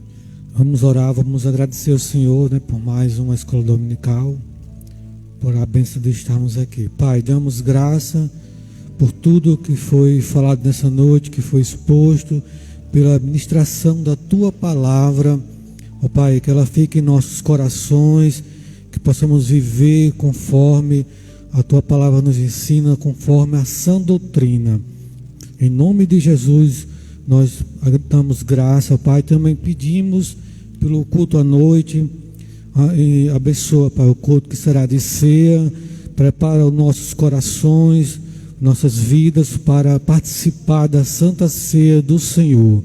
[SPEAKER 6] Vamos orar, vamos agradecer ao Senhor, né, por mais uma escola dominical, por a bênção de estarmos aqui. Pai, damos graça por tudo que foi falado nessa noite, que foi exposto, pela administração da Tua palavra. Ó Pai, que ela fique em nossos corações, que possamos viver conforme a Tua palavra nos ensina, conforme a sã doutrina. Em nome de Jesus, nós damos graça, Pai. Também pedimos pelo culto à noite, e abençoa, Pai, o culto que será de ceia. Prepara os nossos corações, nossas vidas para participar da Santa Ceia do Senhor.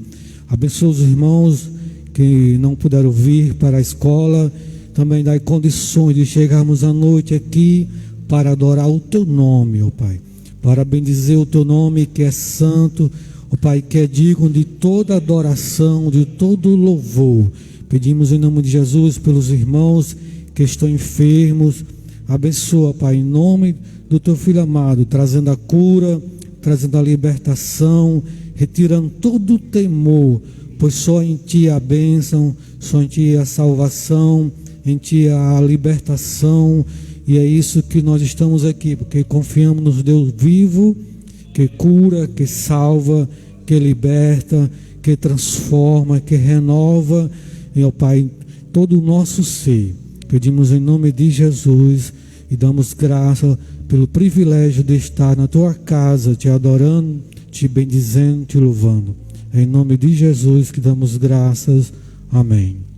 [SPEAKER 6] Abençoa os irmãos que não puderam vir para a escola. Também dá condições de chegarmos à noite aqui para adorar o Teu nome, ó Pai, para bendizer o Teu nome que é santo, ó Pai, que é digno de toda adoração, de todo louvor. Pedimos em nome de Jesus pelos irmãos que estão enfermos. Abençoa, Pai, em nome do Teu Filho amado, trazendo a cura, trazendo a libertação, retirando todo o temor, pois só em Ti a bênção, só em Ti a salvação, em Ti a libertação. E é isso que nós estamos aqui, porque confiamos no Deus vivo, que cura, que salva, que liberta, que transforma, que renova, e ó Pai, todo o nosso ser. Pedimos em nome de Jesus e damos graça pelo privilégio de estar na Tua casa, Te adorando, Te bendizendo, Te louvando. Em nome de Jesus que damos graças. Amém.